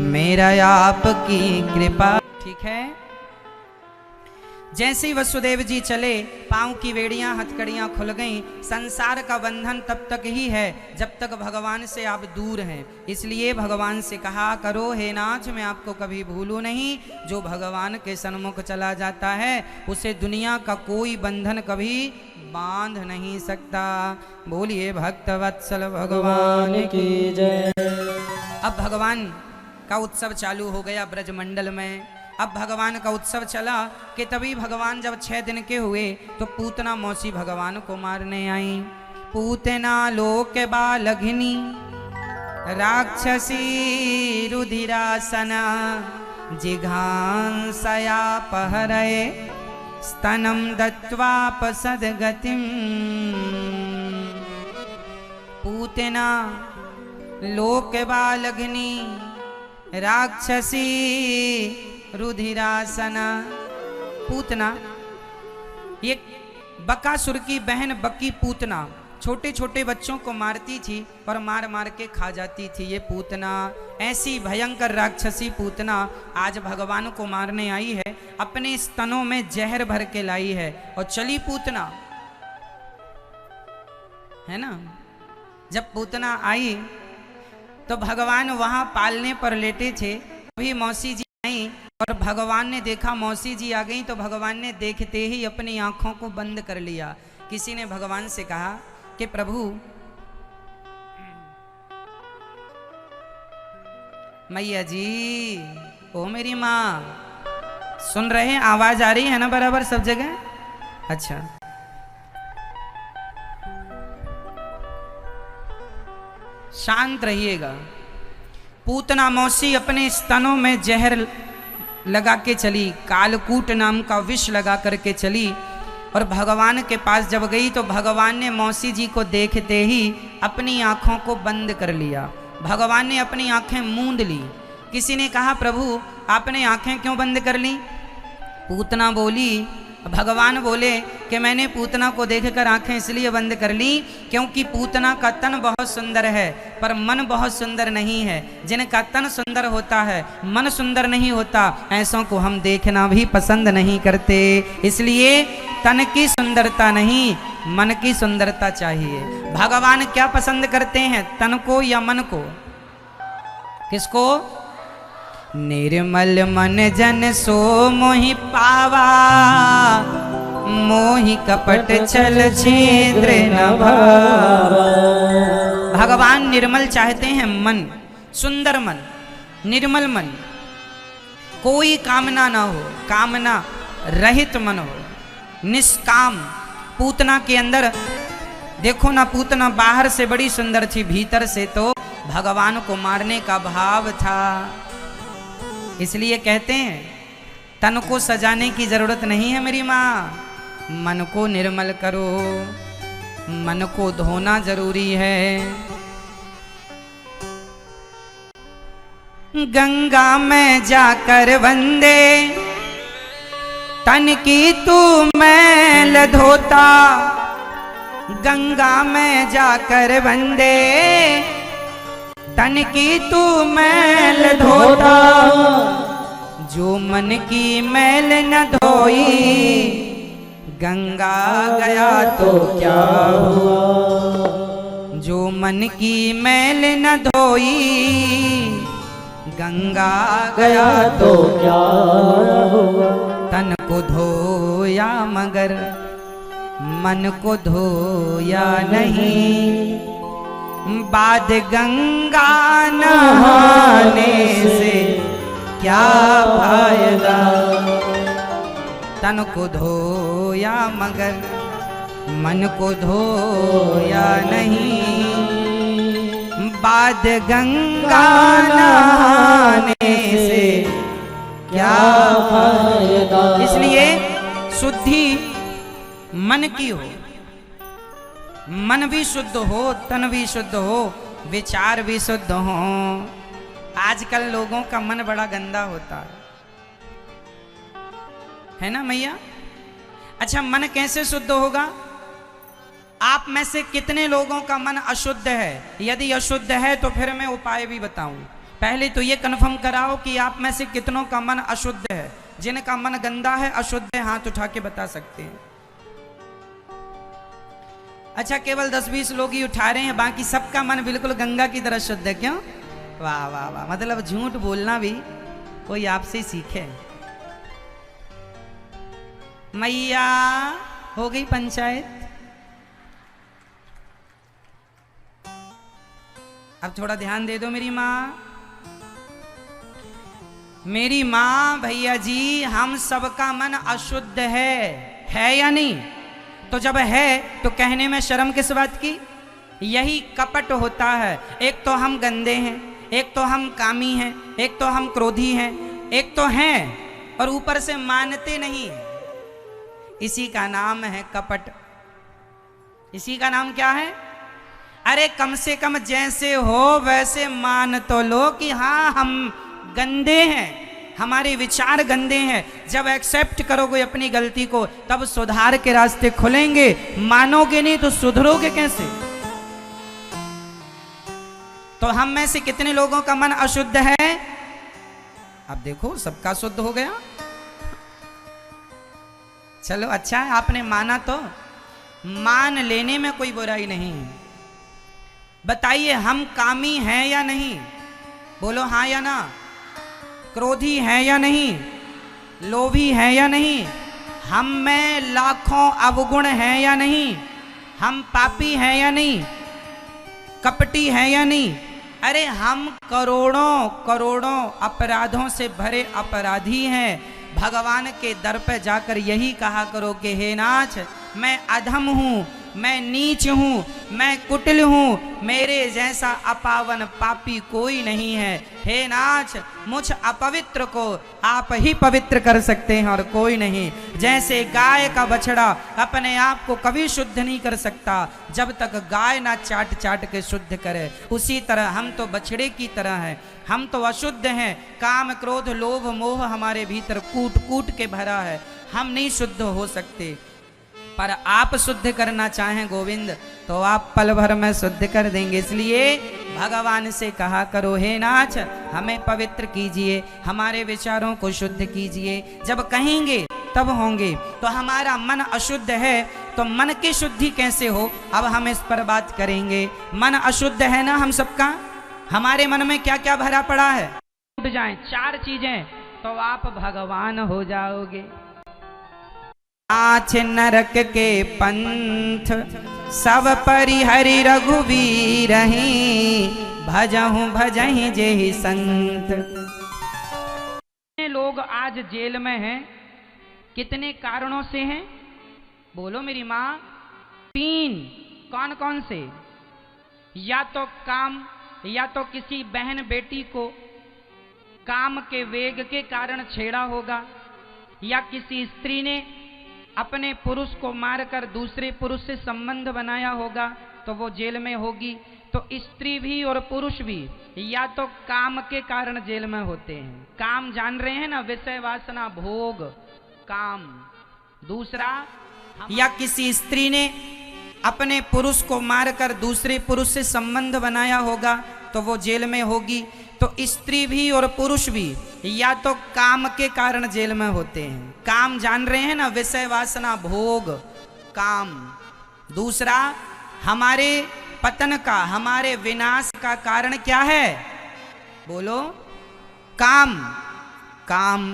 मेरा आपकी कृपा। ठीक है। जैसे ही वसुदेव जी चले, पांव की वेड़ियां हथकड़ियां खुल गईं। संसार का बंधन तब तक ही है जब तक भगवान से आप दूर हैं। इसलिए भगवान से कहा करो, हे नाथ मैं आपको कभी भूलूं नहीं। जो भगवान के सन्मुख चला जाता है उसे दुनिया का कोई बंधन कभी बांध नहीं सकता। बोलिए भक्त वत्सल भगवान की जय। अब भगवान का उत्सव चालू हो गया ब्रजमंडल में। अब भगवान का उत्सव चला कि तभी भगवान जब 6 दिन के हुए तो पूतना मौसी भगवान को मारने आई। पूतना लोक बालघिनी राक्षसी रुधिरासना, जिघांसया पहरये स्तनम दत्वापसद्गतिम। पूतना लोक बालघिनी राक्षसी रुधिरासना। पूतना ये बकासुर की बहन बकी पूतना छोटे छोटे बच्चों को मारती थी और मार मार के खा जाती थी। ये पूतना, ऐसी भयंकर राक्षसी पूतना आज भगवान को मारने आई है। अपने स्तनों में जहर भर के लाई है और चली पूतना, है ना। जब पूतना आई तो भगवान वहां पालने पर लेटे थे। अभी मौसी जी आई और भगवान ने देखा मौसी जी आ गई तो भगवान ने देखते ही अपनी आंखों को बंद कर लिया। किसी ने भगवान से कहा कि प्रभु, मैया जी, ओ मेरी माँ, सुन रहे हैं? आवाज आ रही है ना बराबर सब जगह? अच्छा, शांत रहिएगा। पूतना मौसी अपने स्तनों में जहर लगा के चली, कालकूट नाम का विष लगा करके चली और भगवान के पास जब गई तो भगवान ने मौसी जी को देखते ही अपनी आंखों को बंद कर लिया। भगवान ने अपनी आंखें मूंद ली। किसी ने कहा प्रभु आपने आंखें क्यों बंद कर ली? पूतना बोली, भगवान बोले कि मैंने पूतना को देखकर आंखें इसलिए बंद कर ली क्योंकि पूतना का तन बहुत सुंदर है पर मन बहुत सुंदर नहीं है। जिनका तन सुंदर होता है मन सुंदर नहीं होता, ऐसों को हम देखना भी पसंद नहीं करते। इसलिए तन की सुंदरता नहीं, मन की सुंदरता चाहिए। भगवान क्या पसंद करते हैं, तन को या मन को? किसको? निर्मल मन जन सो मोहि पावा, मोहि कपट छल छिद्र न भावा। भगवान निर्मल चाहते हैं मन, सुंदर मन, निर्मल मन, कोई कामना ना हो, कामना रहित मन हो, निष्काम। पूतना के अंदर देखो ना, पूतना बाहर से बड़ी सुंदर थी, भीतर से तो भगवान को मारने का भाव था। इसलिए कहते हैं तन को सजाने की जरूरत नहीं है मेरी माँ, मन को निर्मल करो, मन को धोना जरूरी है। गंगा में जाकर वंदे तन की तू मैल धोता, गंगा में जाकर वंदे तन की तू मैल धोता। जो मन की मैल न धोई गंगा गया तो क्या हुआ। जो मन की मैल न धोई गंगा गया तो क्या हुआ। तन को धोया मगर मन को धोया नहीं, बाद गंगा नहाने से क्या फायदा। तन को धोया धोया मगर मन को धोया नहीं, बाद गंगा नहाने से क्या फायदा। इसलिए शुद्धि मन की हो, मन भी शुद्ध हो, तन भी शुद्ध हो, विचार भी शुद्ध हो। आजकल लोगों का मन बड़ा गंदा होता है ना मैया? अच्छा, मन कैसे शुद्ध होगा? आप में से कितने लोगों का मन अशुद्ध है? यदि अशुद्ध है तो फिर मैं उपाय भी बताऊं। पहले तो ये कन्फर्म कराओ कि आप में से कितनों का मन अशुद्ध है। जिनका मन गंदा है, अशुद्ध है, हाथ उठा के बता सकते हैं। अच्छा, केवल 10-20 लोग ही उठा रहे हैं, बाकी सबका मन बिल्कुल गंगा की तरह शुद्ध है। क्यों? वाह वाह वाह, मतलब झूठ बोलना भी कोई आपसे सीखे। मैया हो गई पंचायत। अब थोड़ा ध्यान दे दो मेरी माँ। मेरी माँ, भैया जी, हम सबका मन अशुद्ध है या नहीं? तो जब है तो कहने में शर्म किस बात की? यही कपट होता है। एक तो हम गंदे हैं, एक तो हम कामी हैं, एक तो हम क्रोधी हैं, एक तो हैं और ऊपर से मानते नहीं हैं। इसी का नाम है कपट। इसी का नाम क्या है? अरे कम से कम जैसे हो वैसे मान तो लो कि हाँ हम गंदे हैं, हमारे विचार गंदे हैं। जब एक्सेप्ट करोगे अपनी गलती को, तब सुधार के रास्ते खुलेंगे। मानोगे नहीं तो सुधरोगे कैसे? तो हम में से कितने लोगों का मन अशुद्ध है? अब देखो, सबका शुद्ध हो गया। चलो अच्छा है, आपने माना तो मान लेने में कोई बुराई नहीं। बताइए, हम कामी हैं या नहीं? बोलो हाँ या ना। क्रोधी हैं या नहीं? लोभी हैं या नहीं? हम में लाखों अवगुण हैं या नहीं? हम पापी हैं या नहीं? कपटी हैं या नहीं? अरे हम करोड़ों करोड़ों अपराधों से भरे अपराधी हैं। भगवान के दर पे जाकर यही कहा करो कि हे नाथ, मैं अधम हूँ, मैं नीच हूँ, मैं कुटिल हूँ, मेरे जैसा अपावन पापी कोई नहीं है। हे नाथ, मुझ अपवित्र को आप ही पवित्र कर सकते हैं और कोई नहीं। जैसे गाय का बछड़ा अपने आप को कभी शुद्ध नहीं कर सकता जब तक गाय ना चाट चाट के शुद्ध करे, उसी तरह हम तो बछड़े की तरह हैं। हम तो अशुद्ध हैं। काम, क्रोध, लोभ, मोह हमारे भीतर कूट कूट के भरा है। हम नहीं शुद्ध हो सकते। पर आप शुद्ध करना चाहें गोविंद, तो आप पल भर में शुद्ध कर देंगे। इसलिए भगवान से कहा करो, हे नाथ, हमें पवित्र कीजिए, हमारे विचारों को शुद्ध कीजिए। जब कहेंगे तब होंगे। तो हमारा मन अशुद्ध है, तो मन की शुद्धि कैसे हो? अब हम इस पर बात करेंगे। मन अशुद्ध है ना हम सबका? हमारे मन में क्या क्या भरा पड़ा है? टूट जाए 4 चीजें तो आप भगवान हो जाओगे। नाथ नरक के पंथ सब परिहरि रघुवीर हैं, भजहु भजहि जेहि संत। कितने लोग आज जेल में हैं? कितने कारणों से हैं? बोलो मेरी माँ। 3। कौन कौन से? या तो काम, या तो किसी बहन बेटी को काम के वेग के कारण छेड़ा होगा, या किसी स्त्री ने अपने पुरुष को मारकर दूसरे पुरुष से संबंध बनाया होगा तो वो जेल में होगी। तो स्त्री भी और पुरुष भी या तो काम के कारण जेल में होते हैं। काम जान रहे हैं ना, विषय वासना, भोग, काम। दूसरा, या किसी स्त्री ने अपने पुरुष को मारकर दूसरे पुरुष से संबंध बनाया होगा तो वो जेल में होगी। तो स्त्री भी और पुरुष भी या तो काम के कारण जेल में होते हैं। काम जान रहे हैं ना, विषय वासना, भोग, काम। दूसरा, हमारे पतन का, हमारे विनाश का कारण क्या है? बोलो। काम, काम।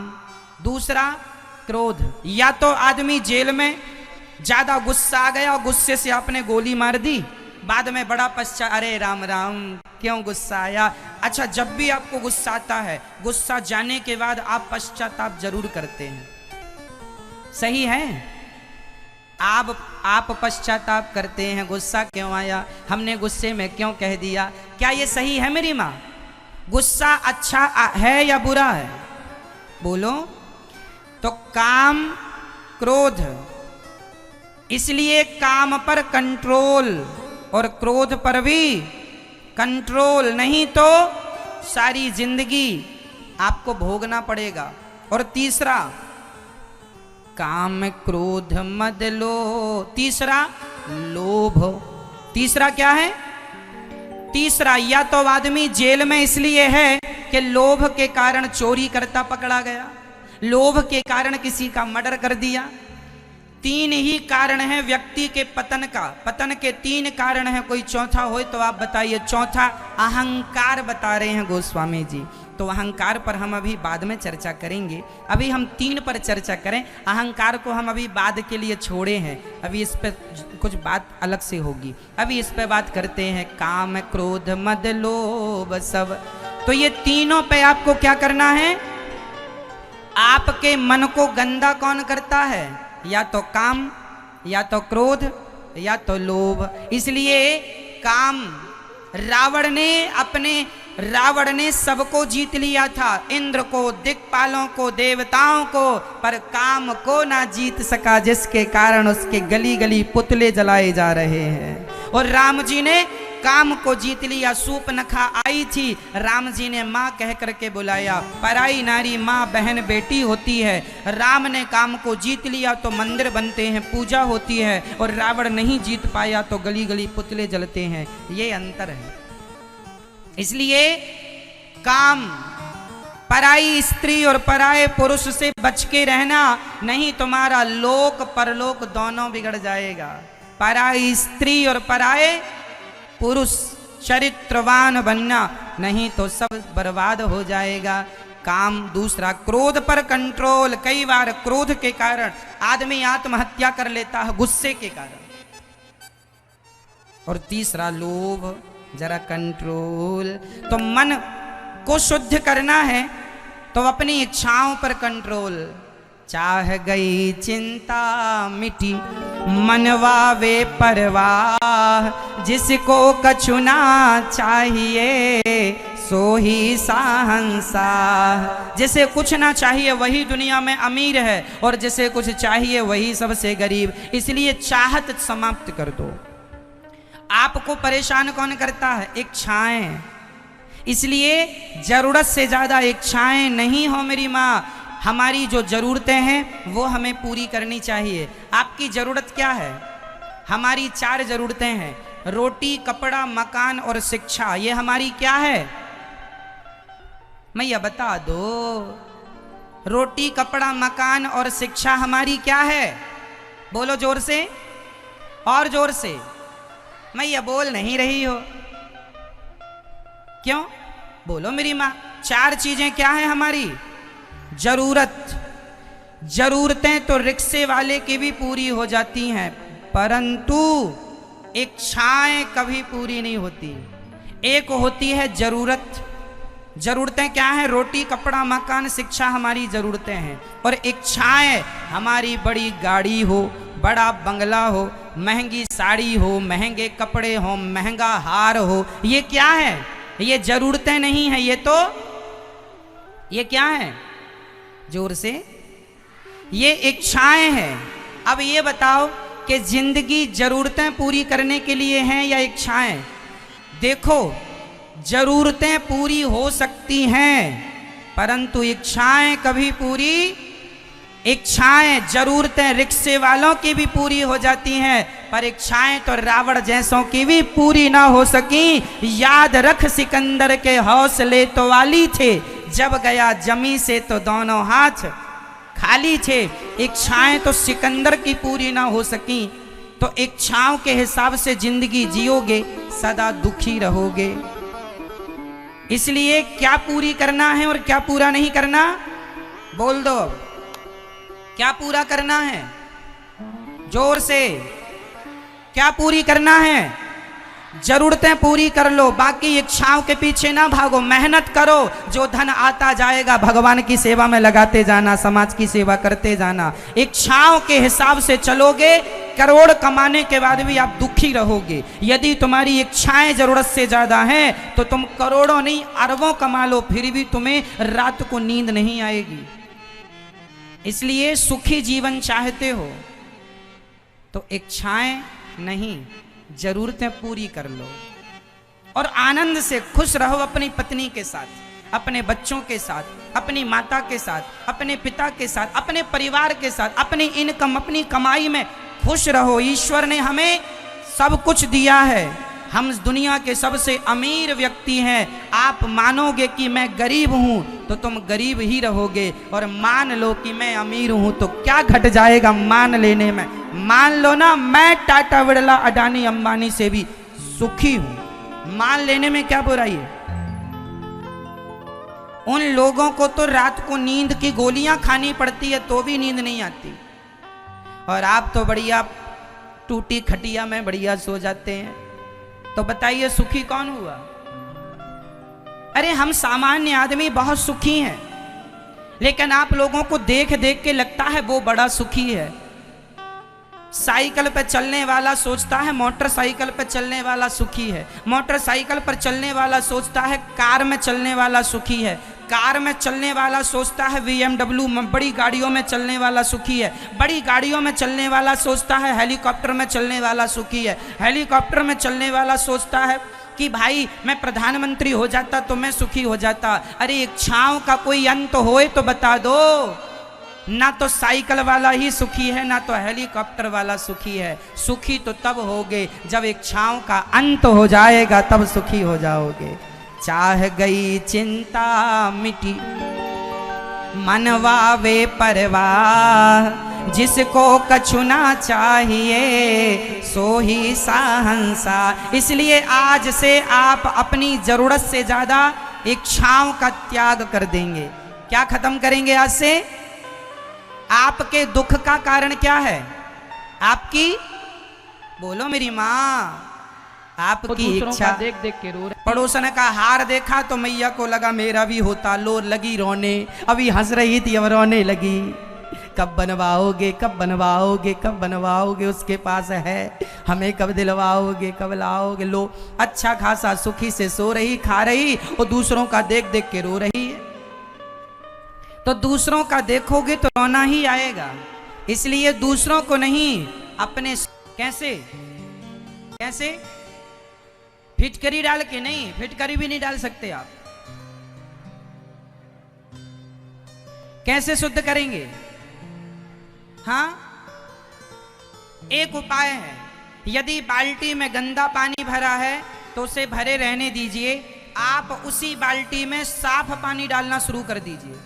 दूसरा, क्रोध। या तो आदमी जेल में ज्यादा गुस्सा आ गया और गुस्से से आपने गोली मार दी, बाद में बड़ा पश्चाताप, अरे राम राम क्यों गुस्सा आया। अच्छा, जब भी आपको गुस्सा आता है, गुस्सा जाने के बाद आप पश्चाताप जरूर करते हैं, सही है? आप पश्चाताप करते हैं, गुस्सा क्यों आया, हमने गुस्से में क्यों कह दिया। क्या ये सही है मेरी माँ? गुस्सा अच्छा है या बुरा है? बोलो। तो काम क्रोध, इसलिए काम पर कंट्रोल और क्रोध पर भी कंट्रोल, नहीं तो सारी जिंदगी आपको भोगना पड़ेगा। और तीसरा, काम क्रोध मद लो, तीसरा लोभ। तीसरा क्या है? तीसरा, या तो आदमी जेल में इसलिए है कि लोभ के कारण चोरी करता पकड़ा गया, लोभ के कारण किसी का मर्डर कर दिया। तीन ही कारण है व्यक्ति के पतन का, पतन के तीन कारण है, कोई चौथा हो तो आप बताइए। चौथा अहंकार बता रहे हैं गोस्वामी जी, तो अहंकार पर हम अभी बाद में चर्चा करेंगे। अभी हम तीन पर चर्चा करें, अहंकार को हम अभी बाद के लिए छोड़े हैं, अभी इस पर कुछ बात अलग से होगी। अभी इस पर बात करते हैं, काम क्रोध मद लोभ सब। तो ये तीनों पे आपको क्या करना है? आपके मन को गंदा कौन करता है? या तो काम, या तो क्रोध, या तो लोभ। इसलिए काम, रावण ने सबको जीत लिया था, इंद्र को, दिक्पालों को, देवताओं को, पर काम को ना जीत सका, जिसके कारण उसके गली गली पुतले जलाए जा रहे हैं। और राम जी ने काम को जीत लिया। सूपनखा आई थी, राम जी ने माँ कह करके बुलाया। पराई नारी माँ बहन बेटी होती है। राम ने काम को जीत लिया तो मंदिर बनते हैं, पूजा होती है, और रावण नहीं जीत पाया तो गली गली पुतले जलते हैं। ये अंतर है। इसलिए काम, पराई स्त्री और पराये पुरुष से बच के रहना, नहीं तुम्हारा लोक परलोक दोनों बिगड़ जाएगा। पराई स्त्री और पराये पुरुष, चरित्रवान बनना, नहीं तो सब बर्बाद हो जाएगा। काम। दूसरा, क्रोध पर कंट्रोल। कई बार क्रोध के कारण आदमी आत्महत्या कर लेता है, गुस्से के कारण। और तीसरा, लोभ, जरा कंट्रोल। तो मन को शुद्ध करना है तो अपनी इच्छाओं पर कंट्रोल। चाह गई चिंता मिटी मनवा वे परवाह, जिसको कछु ना चाहिए सो ही साहंसाह। जिसे कुछ ना चाहिए वही दुनिया में अमीर है, और जिसे कुछ चाहिए वही सबसे गरीब। इसलिए चाहत समाप्त कर दो। आपको परेशान कौन करता है? इच्छाएं। इसलिए जरूरत से ज्यादा इच्छाएं नहीं हो मेरी माँ। हमारी जो जरूरतें हैं वो हमें पूरी करनी चाहिए। आपकी जरूरत क्या है? हमारी 4 जरूरतें हैं, रोटी, कपड़ा, मकान और शिक्षा। ये हमारी क्या है? मैया बता दो। रोटी, कपड़ा, मकान और शिक्षा हमारी क्या है? बोलो जोर से, और जोर से। मैया बोल नहीं रही हो, क्यों? बोलो मेरी माँ। 4 चीजें क्या है हमारी? जरूरत। जरूरतें तो रिक्शे वाले की भी पूरी हो जाती हैं, परंतु इच्छाएं कभी पूरी नहीं होती। एक होती है जरूरत। जरूरतें क्या है? रोटी, कपड़ा, मकान, शिक्षा हमारी जरूरतें हैं। और इच्छाएं हमारी बड़ी गाड़ी हो, बड़ा बंगला हो, महंगी साड़ी हो, महंगे कपड़े हो, महंगा हार हो। ये क्या है? ये जरूरतें नहीं है, ये क्या है? जोर से। ये इच्छाएं हैं। अब ये बताओ कि जिंदगी जरूरतें पूरी करने के लिए हैं या इच्छाएं? देखो, जरूरतें पूरी हो सकती हैं, परंतु इच्छाएं कभी पूरी। इच्छाएं, जरूरतें रिक्शे वालों की भी पूरी हो जाती हैं, पर इच्छाएं तो रावण जैसों की भी पूरी ना हो सकी। याद रख, सिकंदर के हौसले तो वाली थे, जब गया जमी से तो दोनों हाथ खाली थे। इच्छाएं तो सिकंदर की पूरी ना हो सकी, तो इच्छाओं के हिसाब से जिंदगी जियोगे, सदा दुखी रहोगे। इसलिए क्या पूरी करना है और क्या पूरा नहीं करना? बोल दो, क्या पूरा करना है? जोर से। क्या पूरी करना है? जरूरतें पूरी कर लो, बाकी इच्छाओं के पीछे ना भागो। मेहनत करो, जो धन आता जाएगा भगवान की सेवा में लगाते जाना, समाज की सेवा करते जाना। इच्छाओं के हिसाब से चलोगे करोड़ कमाने के बाद भी आप दुखी रहोगे। यदि तुम्हारी इच्छाएं जरूरत से ज्यादा हैं तो तुम करोड़ों नहीं अरबों कमा लो, फिर भी तुम्हें रात को नींद नहीं आएगी। इसलिए सुखी जीवन चाहते हो तो इच्छाएं नहीं, जरूरतें पूरी कर लो और आनंद से खुश रहो अपनी पत्नी के साथ, अपने बच्चों के साथ, अपनी माता के साथ, अपने पिता के साथ, अपने परिवार के साथ, अपनी इनकम, अपनी कमाई में खुश रहो। ईश्वर ने हमें सब कुछ दिया है, हम दुनिया के सबसे अमीर व्यक्ति हैं। आप मानोगे कि मैं गरीब हूं तो तुम गरीब ही रहोगे, और मान लो कि मैं अमीर हूं तो क्या घट जाएगा मान लेने में। मान लो ना, मैं टाटा बिरला अडानी अंबानी से भी सुखी हूं, मान लेने में क्या बुराई है। उन लोगों को तो रात को नींद की गोलियां खानी पड़ती है तो भी नींद नहीं आती, और आप तो बढ़िया टूटी खटिया में बढ़िया सो जाते हैं। तो बताइए सुखी कौन हुआ? अरे हम सामान्य आदमी बहुत सुखी हैं, लेकिन आप लोगों को देख देख के लगता है वो बड़ा सुखी है। साइकिल पर चलने वाला सोचता है मोटरसाइकिल पर चलने वाला सुखी है, मोटरसाइकिल पर चलने वाला सोचता है कार में चलने वाला सुखी है, कार में चलने वाला सोचता है BMW में, बड़ी गाड़ियों में चलने वाला सुखी है, बड़ी गाड़ियों में चलने वाला सोचता है हेलीकॉप्टर में चलने वाला सुखी है, हेलीकॉप्टर में चलने वाला सोचता है कि भाई मैं प्रधानमंत्री हो जाता तो मैं सुखी हो जाता। अरे इच्छाओं का कोई अंत होए तो बता दो। ना तो साइकिल वाला ही सुखी है, ना तो हेलीकॉप्टर वाला सुखी है। सुखी तो तब होगे जब इच्छाओं का अंत हो जाएगा, तब सुखी हो जाओगे। चाह गई चिंता मिटी मनवा वे परवाह, जिसको कछु ना चाहिए सो ही साहंसा। इसलिए आज से आप अपनी जरूरत से ज्यादा इच्छाओं का त्याग कर देंगे। क्या खत्म करेंगे आज से? आपके दुख का कारण क्या है? आपकी, बोलो मेरी माँ, आपकी इच्छा। देख देख के रो रहे। पड़ोसन का हार देखा तो मैया को लगा मेरा भी होता, लो लगी रोने। अभी हंस रही थी अब रोने लगी। कब बनवाओगे, कब बनवाओगे, कब बनवाओगे, उसके पास है, हमें कब दिलवाओगे, कब लाओगे। लो अच्छा खासा सुखी से सो रही, खा रही, और दूसरों का देख देख के रो रही है। तो दूसरों का देखोगे तो रोना ही आएगा। इसलिए दूसरों को नहीं, अपने। कैसे कैसे? फिटकरी डाल के नहीं, फिटकरी भी नहीं डाल सकते आप। कैसे शुद्ध करेंगे? हाँ, एक उपाय है। यदि बाल्टी में गंदा पानी भरा है तो उसे भरे रहने दीजिए। आप उसी बाल्टी में साफ पानी डालना शुरू कर दीजिए।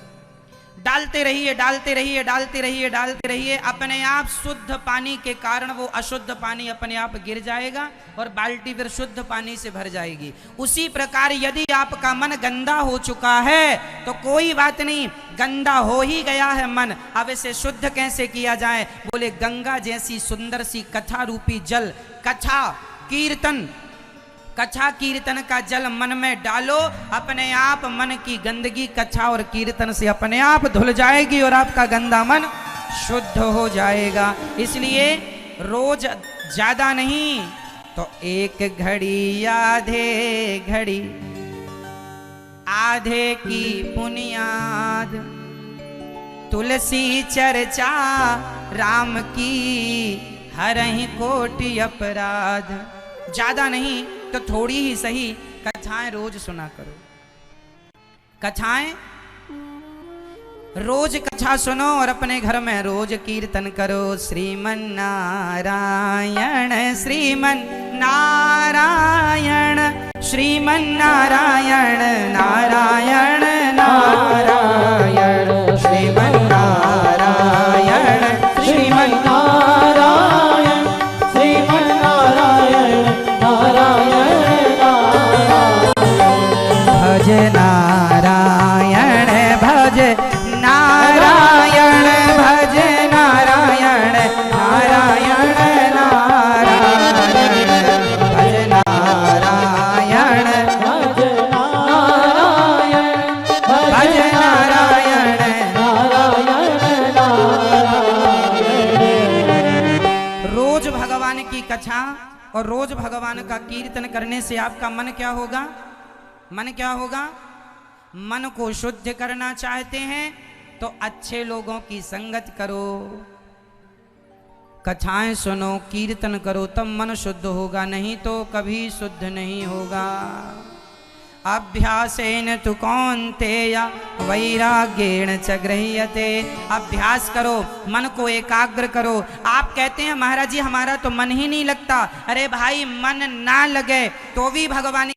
डालते रहिए, डालते रहिए, डालते रहिए, डालते रहिए। अपने आप शुद्ध पानी के कारण वो अशुद्ध पानी अपने आप गिर जाएगा और बाल्टी फिर शुद्ध पानी से भर जाएगी। उसी प्रकार यदि आपका मन गंदा हो चुका है तो कोई बात नहीं, गंदा हो ही गया है मन, अब इसे शुद्ध कैसे किया जाए? बोले गंगा जैसी सुंदर सी कथा रूपी जल, कथा कीर्तन, कथा कीर्तन का जल मन में डालो। अपने आप मन की गंदगी कथा और कीर्तन से अपने आप धुल जाएगी और आपका गंदा मन शुद्ध हो जाएगा। इसलिए रोज ज्यादा नहीं तो एक घड़ी आधे घड़ी, आधे की बुनियाद, तुलसी चर्चा राम की हरहि कोटि अपराध। ज्यादा नहीं तो थोड़ी ही सही कथाएं रोज सुना करो। कथाएं रोज कथा सुनो और अपने घर में रोज कीर्तन करो। श्रीमन नारायण, श्रीमन नारायण, श्रीमन नारायण, नारायण नारायण, श्रीमन नारायण, श्रीमन नारायण, श्रीमन नारायण, नारायण भज नारायण, भज नारायण, भज नारायण, नारायण नारायण, भज नारायण, भज नारायण, भज नारायण। भगवान की कथा और रोज भगवान का कीर्तन करने से आपका मन क्या होगा? मन क्या होगा? मन को शुद्ध करना चाहते हैं तो अच्छे लोगों की संगत करो, कथाएं सुनो, कीर्तन करो, तब मन शुद्ध होगा, नहीं तो कभी शुद्ध नहीं होगा। अभ्यासेन तु कौन्तेय वैराग्येण च गृह्यते। अभ्यास करो, मन को एकाग्र करो। आप कहते हैं महाराज जी हमारा तो मन ही नहीं लगता। अरे भाई मन ना लगे तो भी भगवान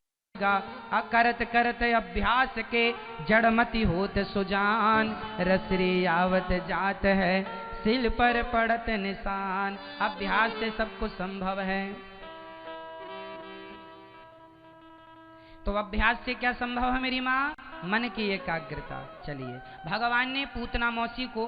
करत करत अभ्यास के जड़मति होत सुजान। रसरी आवत जात है सिल पर पड़त निशान। अभ्यास से सब कुछ संभव है। तो अभ्यास से क्या संभव है मेरी माँ? मन की एकाग्रता। चलिए, भगवान ने पूतना मौसी को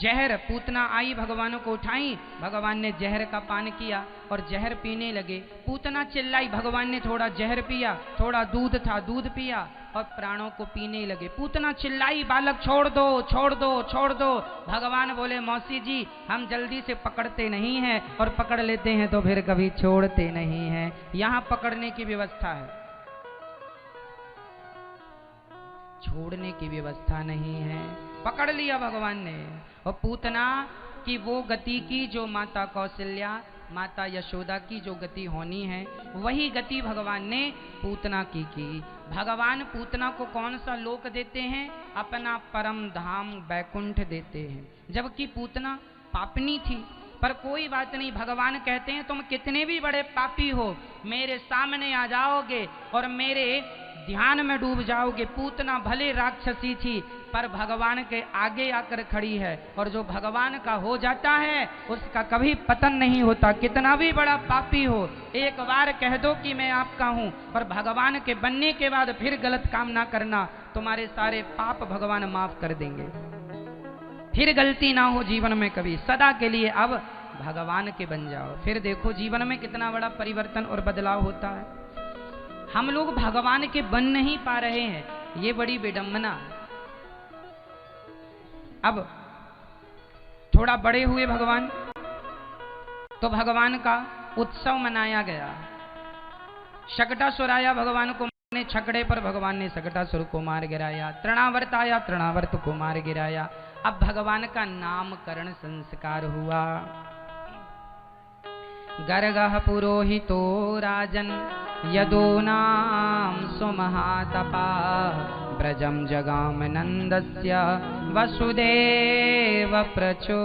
जहर, पूतना आई भगवान को उठाई, भगवान ने जहर का पान किया और जहर पीने लगे। पूतना चिल्लाई, भगवान ने थोड़ा जहर पिया, थोड़ा दूध था दूध पिया और प्राणों को पीने लगे। पूतना चिल्लाई, बालक छोड़ दो छोड़ दो छोड़ दो। भगवान बोले मौसी जी हम जल्दी से पकड़ते नहीं हैं और पकड़ लेते हैं तो फिर कभी छोड़ते नहीं हैं। यहाँ पकड़ने की व्यवस्था है, छोड़ने की व्यवस्था नहीं है। पकड़ लिया भगवान ने और पूतना की वो गति की जो माता कौशल्या, माता यशोदा की जो गति होनी है वही गति भगवान ने पूतना की। भगवान पूतना को कौन सा लोक देते हैं? अपना परम धाम बैकुंठ देते हैं। जबकि पूतना पापनी थी, पर कोई बात नहीं, भगवान कहते हैं तुम कितने भी बड़े पापी हो मेरे सामने आ जाओगे और मेरे ध्यान में डूब जाओगे। पूतना भले राक्षसी थी पर भगवान के आगे आकर खड़ी है और जो भगवान का हो जाता है उसका कभी पतन नहीं होता। कितना भी बड़ा पापी हो, एक बार कह दो कि मैं आपका हूं और भगवान के बनने के बाद फिर गलत काम ना करना, तुम्हारे सारे पाप भगवान माफ कर देंगे। फिर गलती ना हो जीवन में कभी, सदा के लिए अब भगवान के बन जाओ। फिर देखो जीवन में कितना बड़ा परिवर्तन और बदलाव होता है। हम लोग भगवान के बन नहीं पा रहे हैं, ये बड़ी विडंबना। अब थोड़ा बड़े हुए भगवान तो भगवान का उत्सव मनाया गया। शकटासुर आया, भगवान को मारने, छकड़े पर भगवान ने शकटासुर को मार गिराया। तृणावर्त आया, तृणावर्त को मार गिराया। अब भगवान का नामकरण संस्कार हुआ। गर्गः पुरोहितो राजन यदो नाम सुमहातपा ब्रजम जगाम नंदस्य वसुदेव प्रचोदितः।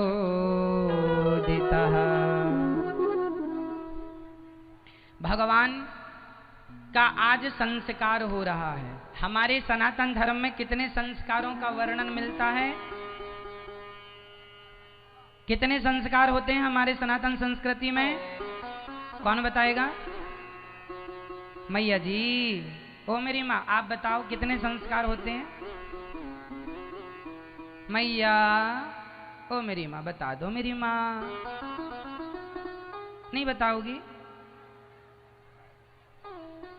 भगवान का आज संस्कार हो रहा है। हमारे सनातन धर्म में कितने संस्कारों का वर्णन मिलता है? कितने संस्कार होते हैं हमारे सनातन संस्कृति में? कौन बताएगा? मैया जी, ओ मेरी माँ आप बताओ कितने संस्कार होते हैं? मैया, ओ मेरी माँ बता दो। मेरी माँ नहीं बताओगी?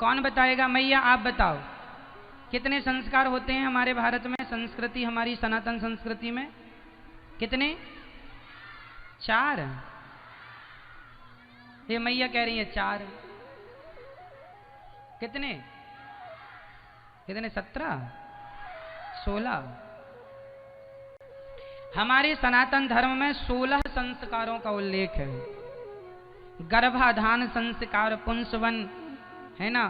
कौन बताएगा? मैया आप बताओ कितने संस्कार होते हैं हमारे भारत में, संस्कृति, हमारी सनातन संस्कृति में? कितने? 4। ये मैया कह रही है 4। कितने? कितने? 17, 16। हमारे सनातन धर्म में 16 संस्कारों का उल्लेख है। गर्भाधान संस्कार, पुंसवन है ना,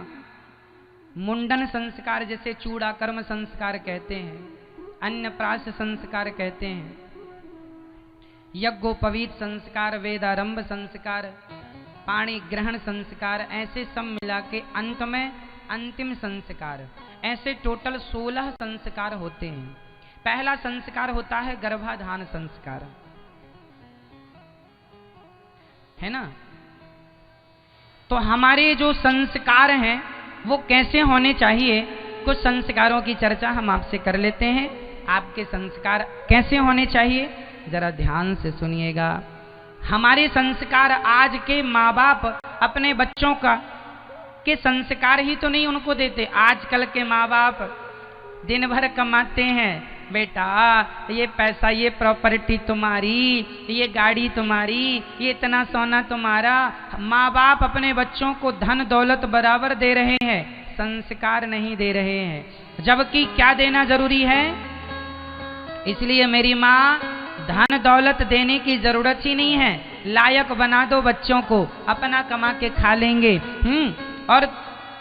मुंडन संस्कार जैसे चूड़ा कर्म संस्कार कहते हैं, अन्नप्राश संस्कार कहते हैं, यज्ञोपवीत संस्कार, वेदारंभ संस्कार, पाणी ग्रहण संस्कार, ऐसे सब मिला के अंत में अंतिम संस्कार, ऐसे टोटल 16 संस्कार होते हैं। पहला संस्कार होता है गर्भाधान संस्कार, है ना। तो हमारे जो संस्कार हैं वो कैसे होने चाहिए, कुछ संस्कारों की चर्चा हम आपसे कर लेते हैं। आपके संस्कार कैसे होने चाहिए जरा ध्यान से सुनिएगा। हमारे संस्कार, आज के माँ बाप अपने बच्चों का के संस्कार ही तो नहीं उनको देते। आजकल के माँ बाप दिन भर कमाते हैं, बेटा ये पैसा, ये प्रॉपर्टी तुम्हारी, ये गाड़ी तुम्हारी, ये इतना सोना तुम्हारा। माँ बाप अपने बच्चों को धन दौलत बराबर दे रहे हैं, संस्कार नहीं दे रहे हैं। जबकि क्या देना जरूरी है? इसलिए मेरी माँ, धन दौलत देने की जरूरत ही नहीं है, लायक बना दो बच्चों को, अपना कमा के खा लेंगे। और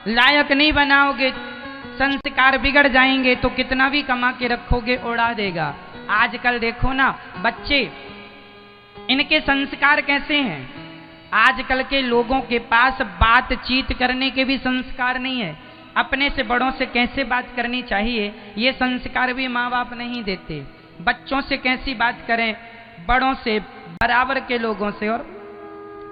लायक नहीं बनाओगे, संस्कार बिगड़ जाएंगे तो कितना भी कमा के रखोगे उड़ा देगा। आजकल देखो ना बच्चे, इनके संस्कार कैसे हैं? आजकल के लोगों के पास बातचीत करने के भी संस्कार नहीं है। अपने से बड़ों से कैसे बात करनी चाहिए ये संस्कार भी माँ बाप नहीं देते। बच्चों से कैसी बात करें, बड़ों से, बराबर के लोगों से, और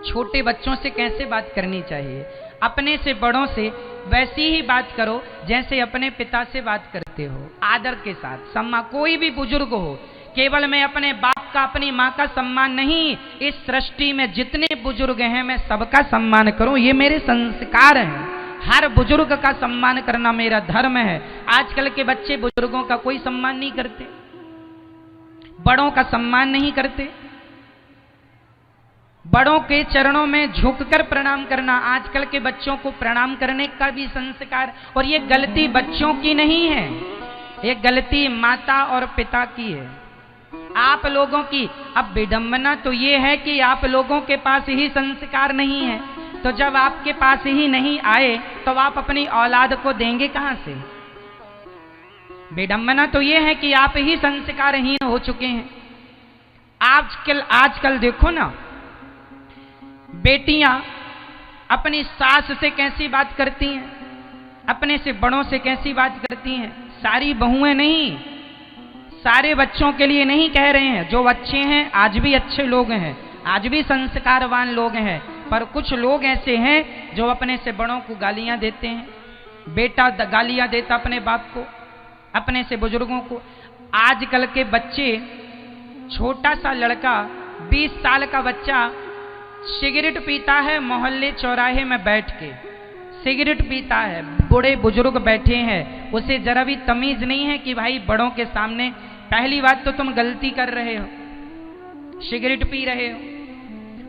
छोटे बच्चों से कैसे बात करनी चाहिए। अपने से बड़ों से वैसी ही बात करो जैसे अपने पिता से बात करते हो, आदर के साथ, सम्मान। कोई भी बुजुर्ग हो, केवल मैं अपने बाप का, अपनी माँ का सम्मान नहीं, इस सृष्टि में जितने बुजुर्ग हैं मैं सबका सम्मान करूं, ये मेरे संस्कार हैं। हर बुजुर्ग का सम्मान करना मेरा धर्म है। आजकल के बच्चे बुजुर्गों का कोई सम्मान नहीं करते, बड़ों का सम्मान नहीं करते। बड़ों के चरणों में झुककर प्रणाम करना, आजकल के बच्चों को प्रणाम करने का भी संस्कार। और ये गलती बच्चों की नहीं है, ये गलती माता और पिता की है, आप लोगों की। अब विडंबना तो ये है कि आप लोगों के पास ही संस्कार नहीं है, तो जब आपके पास ही नहीं आए तो आप अपनी औलाद को देंगे कहां से? विडंबना तो ये है कि आप ही संस्कारहीन हो चुके हैं। आजकल देखो ना, बेटियां अपनी सास से कैसी बात करती हैं, अपने से बड़ों से कैसी बात करती हैं। सारी बहुएं नहीं, सारे बच्चों के लिए नहीं कह रहे हैं। जो अच्छे हैं आज भी अच्छे लोग हैं, आज भी संस्कारवान लोग हैं, पर कुछ लोग ऐसे हैं जो अपने से बड़ों को गालियां देते हैं। बेटा गालियां देता अपने बाप को, अपने से बुजुर्गों को। आजकल के बच्चे, छोटा सा लड़का, 20 साल का बच्चा सिगरेट पीता है, मोहल्ले चौराहे में बैठ के सिगरेट पीता है। बूढ़े बुजुर्ग बैठे हैं, उसे जरा भी तमीज नहीं है कि भाई बड़ों के सामने, पहली बात तो तुम गलती कर रहे हो, सिगरेट पी रहे हो,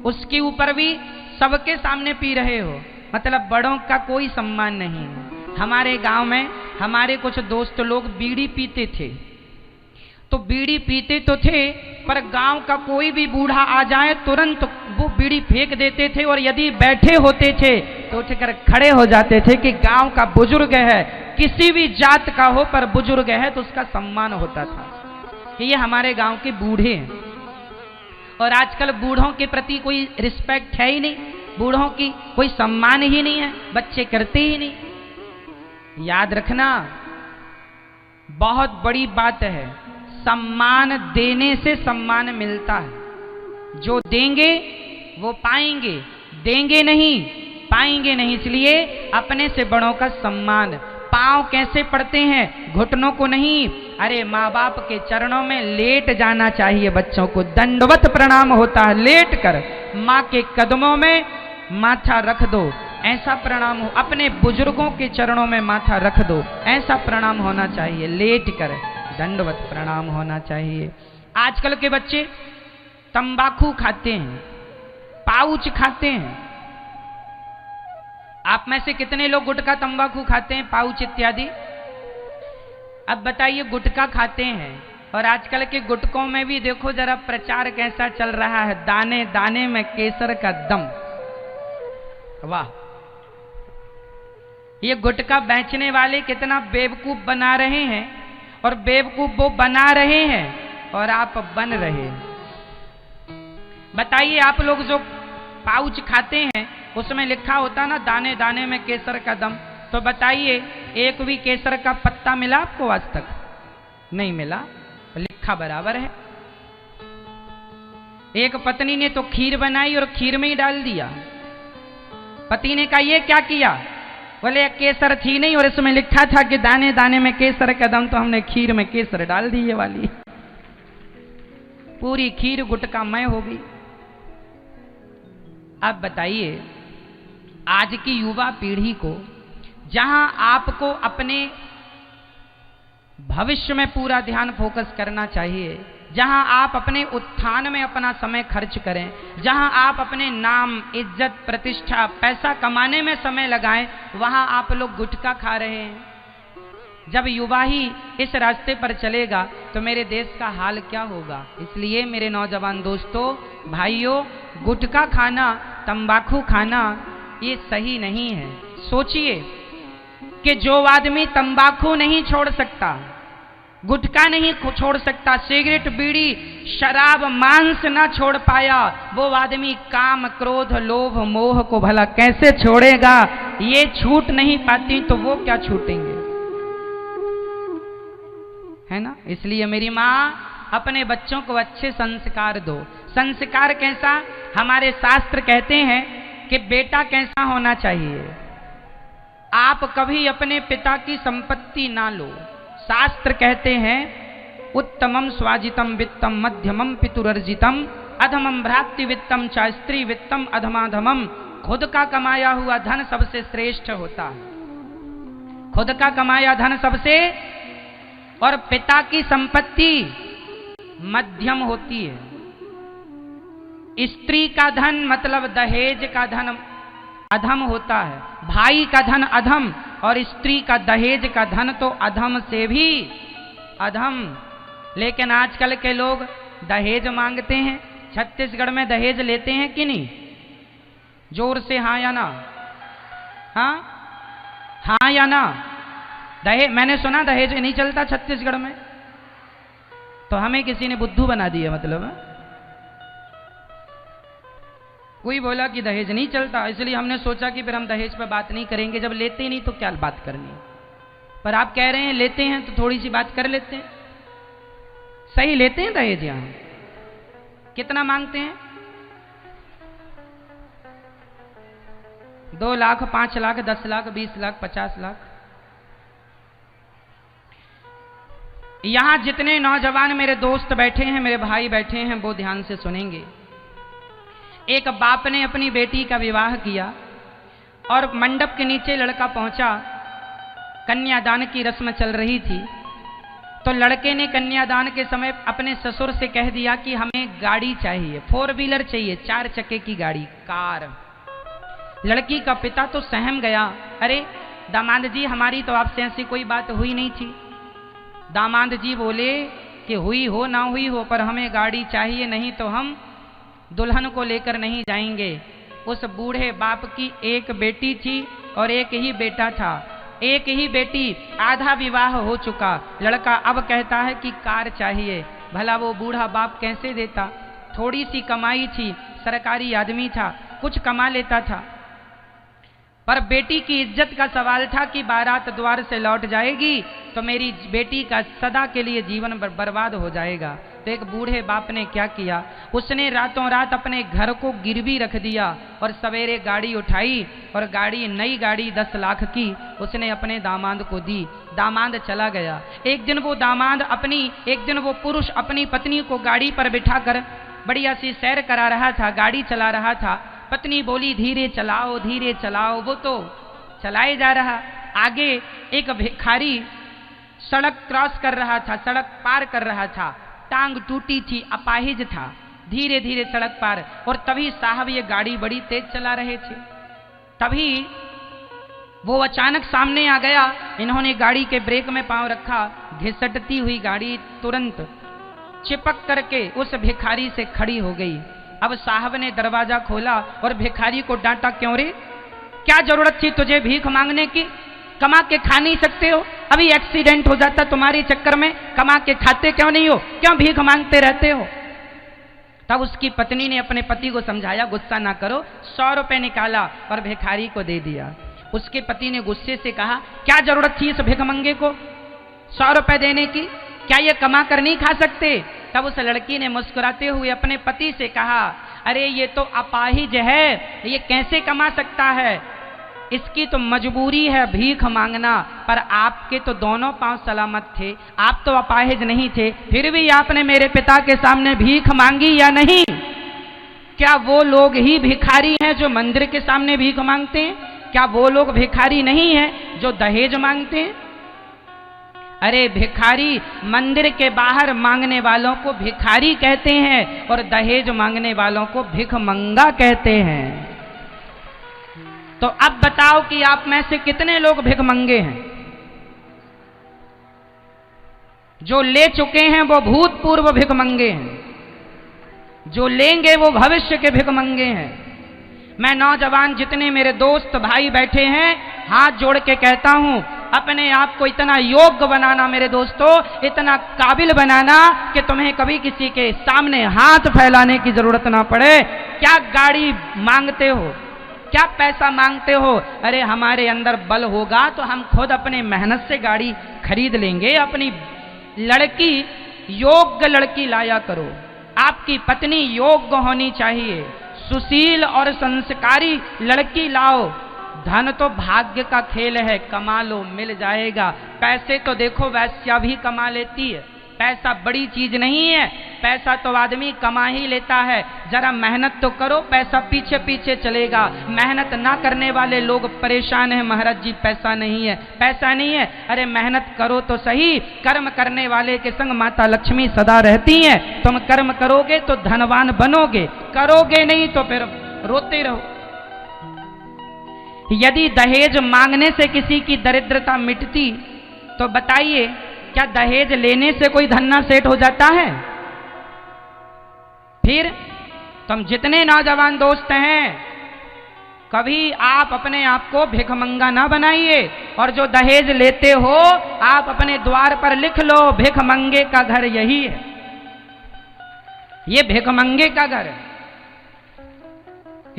उसके ऊपर भी सबके सामने पी रहे हो, मतलब बड़ों का कोई सम्मान नहीं है। हमारे गांव में हमारे कुछ दोस्त लोग बीड़ी पीते थे, तो बीड़ी पीते तो थे, पर गांव का कोई भी बूढ़ा आ जाए तुरंत वो बीड़ी फेंक देते थे, और यदि बैठे होते थे तो उठकर खड़े हो जाते थे कि गांव का बुजुर्ग है, किसी भी जात का हो पर बुजुर्ग है तो उसका सम्मान होता था। ये हमारे गांव के बूढ़े हैं। और आजकल बूढ़ों के प्रति कोई रिस्पेक्ट है ही नहीं, बूढ़ों की कोई सम्मान ही नहीं है, बच्चे करते ही नहीं। याद रखना, बहुत बड़ी बात है, सम्मान देने से सम्मान मिलता है। जो देंगे वो पाएंगे, देंगे नहीं पाएंगे नहीं। इसलिए अपने से बड़ों का सम्मान। पांव कैसे पड़ते हैं? घुटनों को नहीं, अरे माँ बाप के चरणों में लेट जाना चाहिए। बच्चों को दंडवत प्रणाम होता है, लेट कर माँ के कदमों में माथा रख दो, ऐसा प्रणाम हो। अपने बुजुर्गों के चरणों में माथा रख दो, ऐसा प्रणाम होना चाहिए, लेट कर दंडवत प्रणाम होना चाहिए। आजकल के बच्चे तंबाकू खाते हैं, पाउच खाते हैं। आप में से कितने लोग गुटखा तंबाकू खाते हैं, पाउच इत्यादि? अब बताइए, गुटखा खाते हैं, और आजकल के गुटकों में भी देखो जरा प्रचार कैसा चल रहा है, दाने दाने में केसर का दम। वाह, ये गुटखा बेचने वाले कितना बेवकूफ बना रहे हैं, और बेवकूफ वो बना रहे हैं और आप बन रहे हैं। बताइए, आप लोग जो पाउच खाते हैं उसमें लिखा होता ना दाने दाने में केसर का दम, तो बताइए एक भी केसर का पत्ता मिला आपको आज तक? नहीं मिला, लिखा बराबर है। एक पत्नी ने तो खीर बनाई और खीर में ही डाल दिया। पति ने कहा ये क्या किया? बोले केसर थी नहीं और इसमें लिखा था कि दाने दाने में केसर का दम, तो हमने खीर में केसर डाल दी ये वाली। पूरी खीर गुटखामय हो गई। अब बताइए, आज की युवा पीढ़ी को, जहां आपको अपने भविष्य में पूरा ध्यान फोकस करना चाहिए। जहां आप अपने उत्थान में अपना समय खर्च करें, जहां आप अपने नाम, इज्जत, प्रतिष्ठा, पैसा कमाने में समय लगाएं, वहां आप लोग गुटखा खा रहे हैं। जब युवा ही इस रास्ते पर चलेगा तो मेरे देश का हाल क्या होगा। इसलिए मेरे नौजवान दोस्तों, भाइयों, गुटखा खाना, तंबाकू खाना ये सही नहीं है। सोचिए कि जो आदमी तंबाकू नहीं छोड़ सकता, गुटखा नहीं छोड़ सकता, सिगरेट, बीड़ी, शराब, मांस ना छोड़ पाया, वो आदमी काम, क्रोध, लोभ, मोह को भला कैसे छोड़ेगा। ये छूट नहीं पाती तो वो क्या छूटेंगे, है ना। इसलिए मेरी माँ, अपने बच्चों को अच्छे संस्कार दो। संस्कार कैसा? हमारे शास्त्र कहते हैं कि बेटा कैसा होना चाहिए। आप कभी अपने पिता की संपत्ति ना लो। शास्त्र कहते हैं उत्तमम स्वाजितम वित्तम मध्यमम पितुरर्जितम अधमम भ्रातृ वित्तम च स्त्री वित्तम अधमाधमम। खुद का कमाया हुआ धन सबसे श्रेष्ठ होता है। खुद का कमाया धन सबसे, और पिता की संपत्ति मध्यम होती है। स्त्री का धन मतलब दहेज का धन अधम होता है। भाई का धन अधम, और स्त्री का दहेज का धन तो अधम से भी अधम। लेकिन आजकल के लोग दहेज मांगते हैं। छत्तीसगढ़ में दहेज लेते हैं कि नहीं? जोर से हाँ या ना? हाँ या ना? दहेज, मैंने सुना दहेज नहीं चलता छत्तीसगढ़ में, तो हमें किसी ने बुद्धू बना दिया। मतलब कोई बोला कि दहेज नहीं चलता, इसलिए हमने सोचा कि फिर हम दहेज पर बात नहीं करेंगे। जब लेते ही नहीं तो क्या बात करनी। पर आप कह रहे हैं लेते हैं तो थोड़ी सी बात कर लेते हैं। सही लेते हैं दहेज? यहां कितना मांगते हैं? 2 लाख, 5 लाख, 10 लाख, 20 लाख, 50 लाख। यहां जितने नौजवान मेरे दोस्त बैठे हैं, मेरे भाई बैठे हैं, वो ध्यान से सुनेंगे। एक बाप ने अपनी बेटी का विवाह किया और मंडप के नीचे लड़का पहुंचा। कन्यादान की रस्म चल रही थी, तो लड़के ने कन्यादान के समय अपने ससुर से कह दिया कि हमें गाड़ी चाहिए, 4 व्हीलर चाहिए, 4 चक्के की गाड़ी, कार। लड़की का पिता तो सहम गया। अरे दामाद जी, हमारी तो आपसे ऐसी कोई बात हुई नहीं थी। दामाद जी बोले कि हुई हो ना हुई हो, पर हमें गाड़ी चाहिए, नहीं तो हम दुल्हन को लेकर नहीं जाएंगे। उस बूढ़े बाप की एक बेटी थी और एक ही बेटा था। एक ही बेटी, आधा विवाह हो चुका। लड़का अब कहता है कि कार चाहिए। भला वो बूढ़ा बाप कैसे देता? थोड़ी सी कमाई थी, सरकारी आदमी था, कुछ कमा लेता था, पर बेटी की इज्जत का सवाल था कि बारात द्वार से लौट जाएगी तो मेरी बेटी का सदा के लिए जीवन बर्बाद हो जाएगा। तो एक बूढ़े बाप ने क्या किया, उसने रातों रात अपने घर को गिरवी रख दिया और सवेरे गाड़ी उठाई और गाड़ी, नई गाड़ी 10 लाख की, उसने अपने दामाद को दी। दामाद चला गया। एक दिन वो पुरुष अपनी पत्नी को गाड़ी पर बिठाकर बढ़िया सी सैर करा रहा था, गाड़ी चला रहा था। पत्नी बोली धीरे चलाओ, धीरे चलाओ। वो तो चलाए जा रहा। आगे एक भिखारी सड़क क्रॉस कर रहा था, सड़क पार कर रहा था, टांग टूटी थी, अपाहिज था, धीरे धीरे सड़क पार। और तभी साहब ये गाड़ी बड़ी तेज चला रहे थे। तभी वो अचानक सामने आ गया। इन्होंने गाड़ी के ब्रेक में पांव रखा, घिसटती हुई गाड़ी तुरंत चिपक करके उस भिखारी से खड़ी हो गई। अब साहब ने दरवाजा खोला और भिखारी को डांटा, क्यों रे, क्या जरूरत थी तुझे भीख मांगने की? कमा के खा नहीं सकते हो? अभी एक्सीडेंट हो जाता तुम्हारे चक्कर में, कमा के खाते क्यों नहीं हो? क्यों भीख मांगते रहते हो? तब उसकी पत्नी ने अपने पति को समझाया, गुस्सा ना करो। 100 रुपए निकाला और भिखारी को दे दिया। उसके पति ने गुस्से से कहा, क्या जरूरत थी इस भिखमंगे को 100 रुपए देने की? क्या ये कमा कर नहीं खा सकते? तब उस लड़की ने मुस्कुराते हुए अपने पति से कहा, अरे ये तो अपाहिज है, ये कैसे कमा सकता है? इसकी तो मजबूरी है भीख मांगना। पर आपके तो दोनों पांव सलामत थे, आप तो अपाहिज नहीं थे, फिर भी आपने मेरे पिता के सामने भीख मांगी या नहीं? क्या वो लोग ही भिखारी हैं जो मंदिर के सामने भीख मांगते हैं? क्या वो लोग भिखारी नहीं हैं जो दहेज मांगते हैं? अरे भिखारी, मंदिर के बाहर मांगने वालों को भिखारी कहते हैं और दहेज मांगने वालों को भिखमंगा कहते हैं। तो अब बताओ कि आप में से कितने लोग भिखमंगे हैं? जो ले चुके हैं वो भूतपूर्व भिखमंगे हैं, जो लेंगे वो भविष्य के भिखमंगे हैं। मैं नौजवान जितने मेरे दोस्त भाई बैठे हैं, हाथ जोड़ के कहता हूं, अपने आप को इतना योग्य बनाना मेरे दोस्तों, इतना काबिल बनाना कि तुम्हें कभी किसी के सामने हाथ फैलाने की जरूरत ना पड़े। क्या गाड़ी मांगते हो, क्या पैसा मांगते हो? अरे हमारे अंदर बल होगा तो हम खुद अपने मेहनत से गाड़ी खरीद लेंगे। अपनी लड़की, योग्य लड़की लाया करो। आपकी पत्नी योग्य होनी चाहिए, सुशील और संस्कारी लड़की लाओ। धन तो भाग्य का खेल है, कमा लो मिल जाएगा। पैसे तो देखो वैश्या भी कमा लेती है, पैसा बड़ी चीज नहीं है, पैसा तो आदमी कमा ही लेता है। जरा मेहनत तो करो, पैसा पीछे पीछे चलेगा। मेहनत ना करने वाले लोग परेशान हैं, महाराज जी पैसा नहीं है, पैसा नहीं है। अरे मेहनत करो तो सही, कर्म करने वाले के संग माता लक्ष्मी सदा रहती हैं। तुम कर्म करोगे तो धनवान बनोगे, करोगे नहीं तो फिर रोते रहो। यदि दहेज मांगने से किसी की दरिद्रता मिटती तो बताइए, क्या दहेज लेने से कोई धन्ना सेठ हो जाता है? फिर तुम जितने नौजवान दोस्त हैं, कभी आप अपने आप को भिखमंगा ना बनाइए। और जो दहेज लेते हो, आप अपने द्वार पर लिख लो, भिखमंगे का घर यही है, ये भिखमंगे का घर है।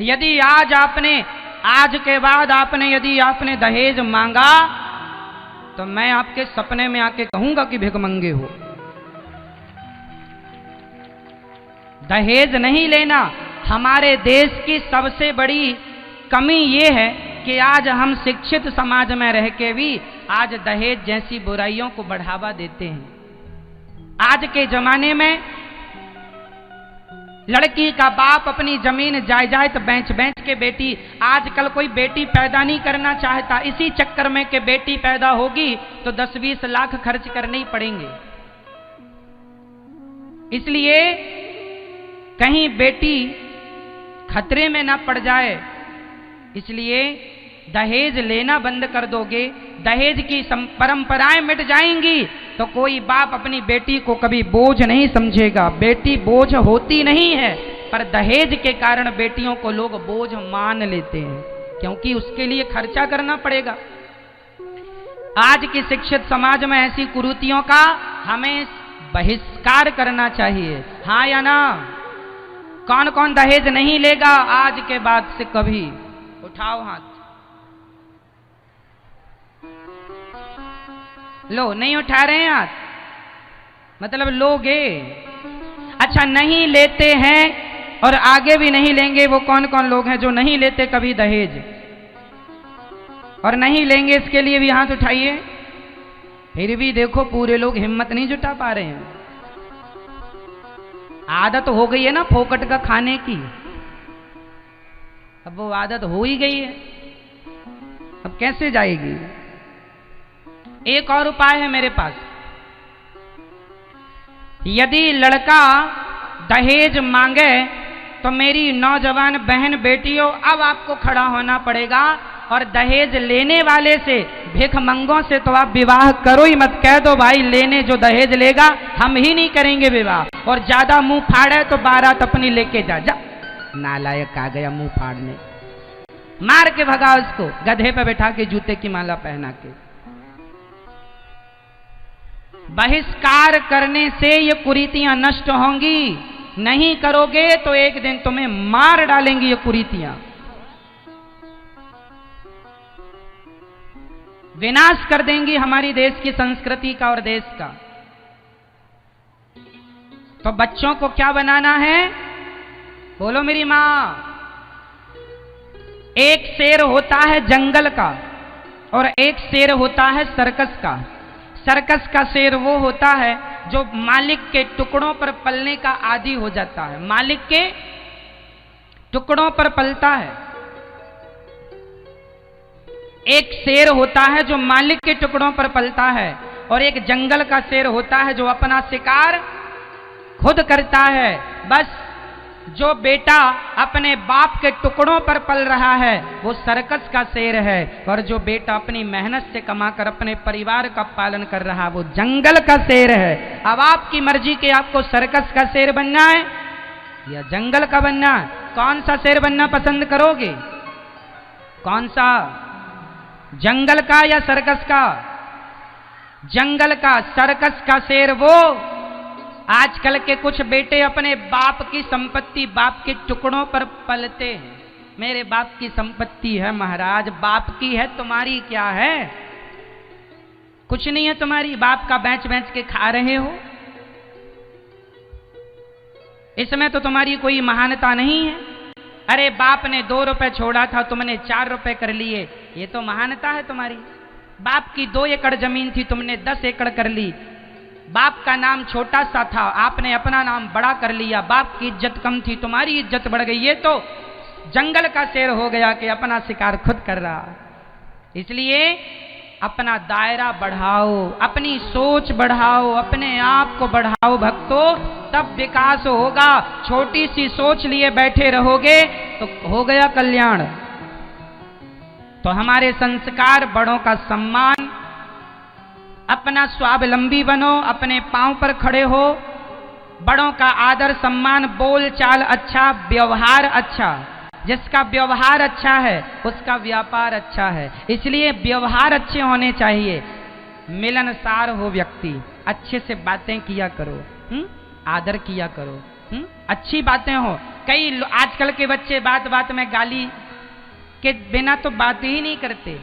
यदि आज के बाद यदि आपने दहेज मांगा तो मैं आपके सपने में आके कहूंगा कि भिखमंगे हो। दहेज नहीं लेना। हमारे देश की सबसे बड़ी कमी ये है कि आज हम शिक्षित समाज में रह के भी आज दहेज जैसी बुराइयों को बढ़ावा देते हैं। आज के जमाने में लड़की का बाप अपनी जमीन जायदाद बेच के बेटी, आजकल कोई बेटी पैदा नहीं करना चाहता, इसी चक्कर में कि बेटी पैदा होगी तो 10-20 लाख खर्च करने ही पड़ेंगे। इसलिए कहीं बेटी खतरे में ना पड़ जाए, इसलिए दहेज लेना बंद कर दोगे, दहेज की परंपराएं मिट जाएंगी तो कोई बाप अपनी बेटी को कभी बोझ नहीं समझेगा। बेटी बोझ होती नहीं है, पर दहेज के कारण बेटियों को लोग बोझ मान लेते हैं, क्योंकि उसके लिए खर्चा करना पड़ेगा। आज की शिक्षित समाज में ऐसी कुरीतियों का हमें बहिष्कार करना चाहिए। हाँ या ना? कौन कौन दहेज नहीं लेगा आज के बाद से कभी? उठाओ हाथ। लो, नहीं उठा रहे हैं हाथ, मतलब लोगे। अच्छा, नहीं लेते हैं और आगे भी नहीं लेंगे, वो कौन कौन लोग हैं जो नहीं लेते कभी दहेज और नहीं लेंगे? इसके लिए भी हाथ उठाइए। फिर भी देखो पूरे लोग हिम्मत नहीं जुटा पा रहे हैं। आदत हो गई है ना फोकट का खाने की, अब वो आदत हो ही गई है, अब कैसे जाएगी? एक और उपाय है मेरे पास। यदि लड़का दहेज मांगे तो मेरी नौजवान बहन बेटियों, अब आपको खड़ा होना पड़ेगा और दहेज लेने वाले से, भिखमंगों से तो आप विवाह करो ही मत। कह दो भाई, लेने जो दहेज लेगा हम ही नहीं करेंगे विवाह, और ज्यादा मुंह फाड़े तो बारात अपनी लेके जा। नालायक आ गया मुंह फाड़ने, मार के भगा उसको, गधे पे बैठा के जूते की माला पहना के। बहिष्कार करने से ये कुरीतियां नष्ट होंगी, नहीं करोगे तो एक दिन तुम्हें मार डालेंगी ये कुरीतियां, विनाश कर देंगी हमारी देश की संस्कृति का और देश का। तो बच्चों को क्या बनाना है? बोलो मेरी मां। एक शेर होता है जंगल का और एक शेर होता है सर्कस का। सर्कस का शेर वो होता है जो मालिक के टुकड़ों पर पलने का आदी हो जाता है, मालिक के टुकड़ों पर पलता है। एक शेर होता है जो मालिक के टुकड़ों पर पलता है और एक जंगल का शेर होता है जो अपना शिकार खुद करता है। बस जो बेटा अपने बाप के टुकड़ों पर पल रहा है वो सर्कस का शेर है, और जो बेटा अपनी मेहनत से कमाकर अपने परिवार का पालन कर रहा वो जंगल का शेर है। अब आपकी मर्जी कि आपको सर्कस का शेर बनना है या जंगल का बनना है। कौन सा शेर बनना पसंद करोगे? कौन सा? जंगल का या सर्कस का? जंगल का। सर्कस का शेर वो आजकल के कुछ बेटे अपने बाप की संपत्ति बाप के टुकड़ों पर पलते हैं। मेरे बाप की संपत्ति है महाराज, बाप की है, तुम्हारी क्या है? कुछ नहीं है तुम्हारी, बाप का बेच बेच के खा रहे हो। इसमें तो तुम्हारी कोई महानता नहीं है। अरे बाप ने 2 रुपए छोड़ा था, तुमने 4 रुपए कर लिए, ये तो महानता है तुम्हारी। बाप की 2 एकड़ जमीन थी, तुमने 10 एकड़ कर ली। बाप का नाम छोटा सा था, आपने अपना नाम बड़ा कर लिया। बाप की इज्जत कम थी, तुम्हारी इज्जत बढ़ गई। ये तो जंगल का शेर हो गया कि अपना शिकार खुद कर रहा। इसलिए अपना दायरा बढ़ाओ, अपनी सोच बढ़ाओ, अपने आप को बढ़ाओ भक्तों, तब विकास होगा। छोटी सी सोच लिए बैठे रहोगे तो हो गया कल्याण। तो हमारे संस्कार, बड़ों का सम्मान, अपना स्वावलंबी बनो, अपने पांव पर खड़े हो, बड़ों का आदर सम्मान, बोल चाल अच्छा, व्यवहार अच्छा। जिसका व्यवहार अच्छा है उसका व्यापार अच्छा है। इसलिए व्यवहार अच्छे होने चाहिए, मिलनसार हो व्यक्ति, अच्छे से बातें किया करो, आदर किया करो, अच्छी बातें हो। कई आजकल के बच्चे बात बात में गाली के बिना तो बात ही नहीं करते।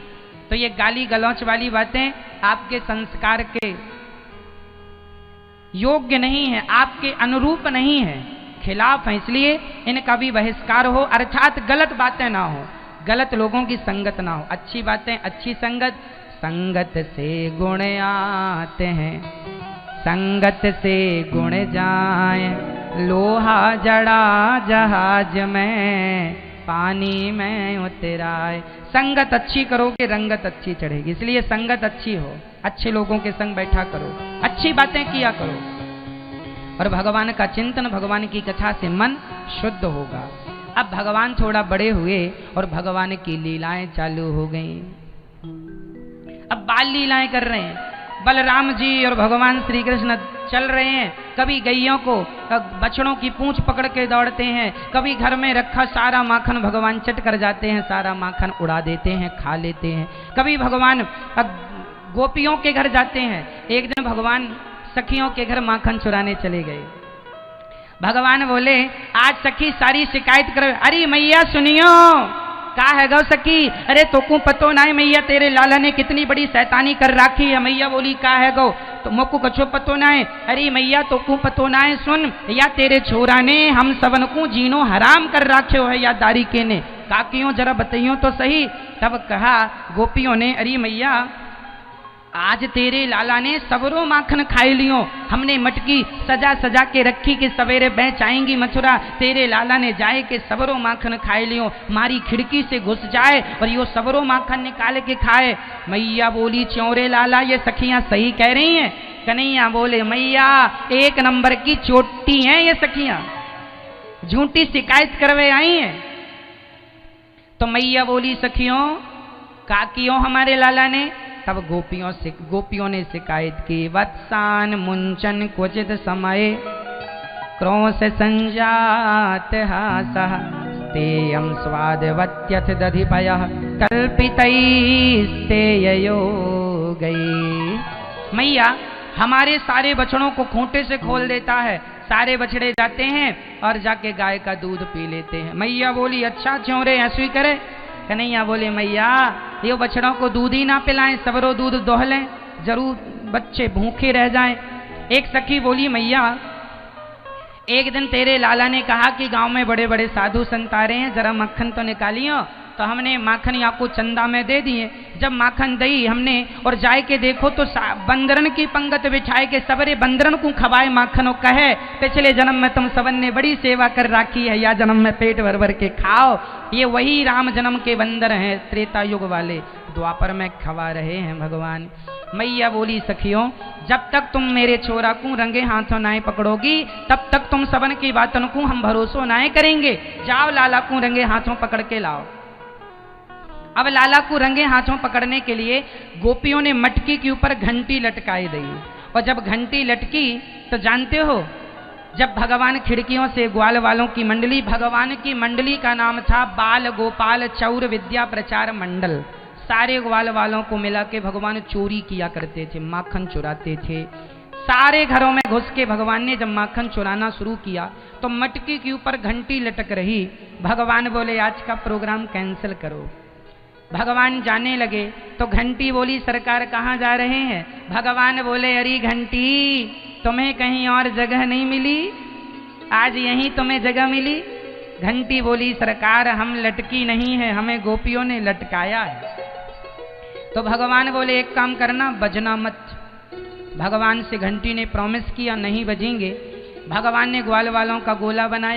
तो ये गाली गलौच वाली बातें आपके संस्कार के योग्य नहीं है, आपके अनुरूप नहीं है, खिलाफ है। इसलिए इनका भी बहिष्कार हो, अर्थात गलत बातें ना हो, गलत लोगों की संगत ना हो। अच्छी बातें, अच्छी संगत। संगत से गुण आते हैं, संगत से गुण जाए, लोहा जड़ा जहाज में, पानी में उतराए। संगत अच्छी करोगे रंगत अच्छी चढ़ेगी। इसलिए संगत अच्छी हो, अच्छे लोगों के संग बैठा करो, अच्छी बातें किया करो, और भगवान का चिंतन, भगवान की कथा से मन शुद्ध होगा। अब भगवान थोड़ा बड़े हुए और भगवान की लीलाएं चालू हो गई। अब बाल लीलाएं कर रहे हैं। बलराम जी और भगवान श्री कृष्ण चल रहे हैं। कभी गैयों को, बछड़ों की पूंछ पकड़ के दौड़ते हैं, कभी घर में रखा सारा माखन भगवान चट कर जाते हैं, सारा माखन उड़ा देते हैं, खा लेते हैं। कभी भगवान गोपियों के घर जाते हैं। एक दिन भगवान सखियों के घर माखन चुराने चले गए। भगवान बोले आज सखी सारी शिकायत कर। अरे मैया सुनियो, का है गौ सखी? अरे तोकू पतो ना है मैया तेरे लाला ने कितनी बड़ी शैतानी कर राखी है। मैया बोली का है गौ? तो मोकू कछो पतो ना है। अरे मैया तोकू पतो ना है, सुन या तेरे छोरा ने हम सबन को जीनो हराम कर राख्यो है या दारी के ने, का क्यों जरा बताइयो तो सही। तब कहा गोपियों ने, अरे मैया आज तेरे लाला ने सबरो माखन खाई लियो, हमने मटकी सजा सजा के रखी कि सवेरे बेच आएंगी मथुरा, तेरे लाला ने जाए के सबरो माखन खाई लियो, मारी खिड़की से घुस जाए और यो सबरो माखन निकाल के खाए। मैया बोली चौरे लाला ये सखियां सही कह रही हैं? कन्हैया बोले मैया 1 नंबर की चोटी हैं ये सखियां, झूठी शिकायत करवे आई हैं। तो मैया बोली सखियों का कियो हमारे लाला ने? तब गोपियों ने शिकायत की। वत्सान मुंचन क्वचित समय, क्रोश संजात हासः, तेयं स्वादवत्यथ दधिपयः, कल्पितैस्तेययो गई। मैया हमारे सारे बछड़ों को खूंटे से खोल देता है, सारे बछड़े जाते हैं और जाके गाय का दूध पी लेते हैं। मैया बोली अच्छा चौरे ऐसी करे? कन्हैया बोले मैया ये बछड़ों को दूध ही ना पिलाएं, सबरो दूध दोह लें, जरूर बच्चे भूखे रह जाएं। एक सखी बोली मैया एक दिन तेरे लाला ने कहा कि गांव में बड़े बड़े साधु संत आ रहे हैं, जरा मक्खन तो निकालियो। तो हमने माखन या को चंदा में दे दिए। जब माखन दई हमने और जाए के देखो तो बंदरन की पंगत बिछाए के सबरे बंदरन को खवाए माखन, कहे पिछले जन्म में तुम सबन ने बड़ी सेवा कर राखी है, या जन्म में पेट भर भर के खाओ। ये वही राम जन्म के बंदर हैं, त्रेता युग वाले, द्वापर में खवा रहे हैं भगवान। मैया बोली सखियों, जब तक तुम मेरे छोरा को रंगे हाथों नाए पकड़ोगी तब तक तुम सबन की बातों को हम भरोसो नाए करेंगे। जाओ लाला को रंगे हाथों पकड़ के लाओ। अब लाला को रंगे हाथों पकड़ने के लिए गोपियों ने मटकी के ऊपर घंटी लटकाई दी, और जब घंटी लटकी तो जानते हो, जब भगवान खिड़कियों से ग्वाल वालों की मंडली, भगवान की मंडली का नाम था बाल गोपाल चौर विद्या प्रचार मंडल। सारे ग्वाल वालों को मिला के भगवान चोरी किया करते थे, माखन चुराते थे। सारे घरों में घुस के भगवान ने जब माखन चुराना शुरू किया तो मटकी के ऊपर घंटी लटक रही। भगवान बोले आज का प्रोग्राम कैंसिल करो। भगवान जाने लगे तो घंटी बोली सरकार कहाँ जा रहे हैं? भगवान बोले अरे घंटी, तुम्हें कहीं और जगह नहीं मिली, आज यहीं तुम्हें जगह मिली। घंटी बोली सरकार हम लटकी नहीं है, हमें गोपियों ने लटकाया है। तो भगवान बोले एक काम करना, बजना मत। भगवान से घंटी ने प्रॉमिस किया नहीं बजेंगे। भगवान ने ग्वाल वालों का गोला बनाया,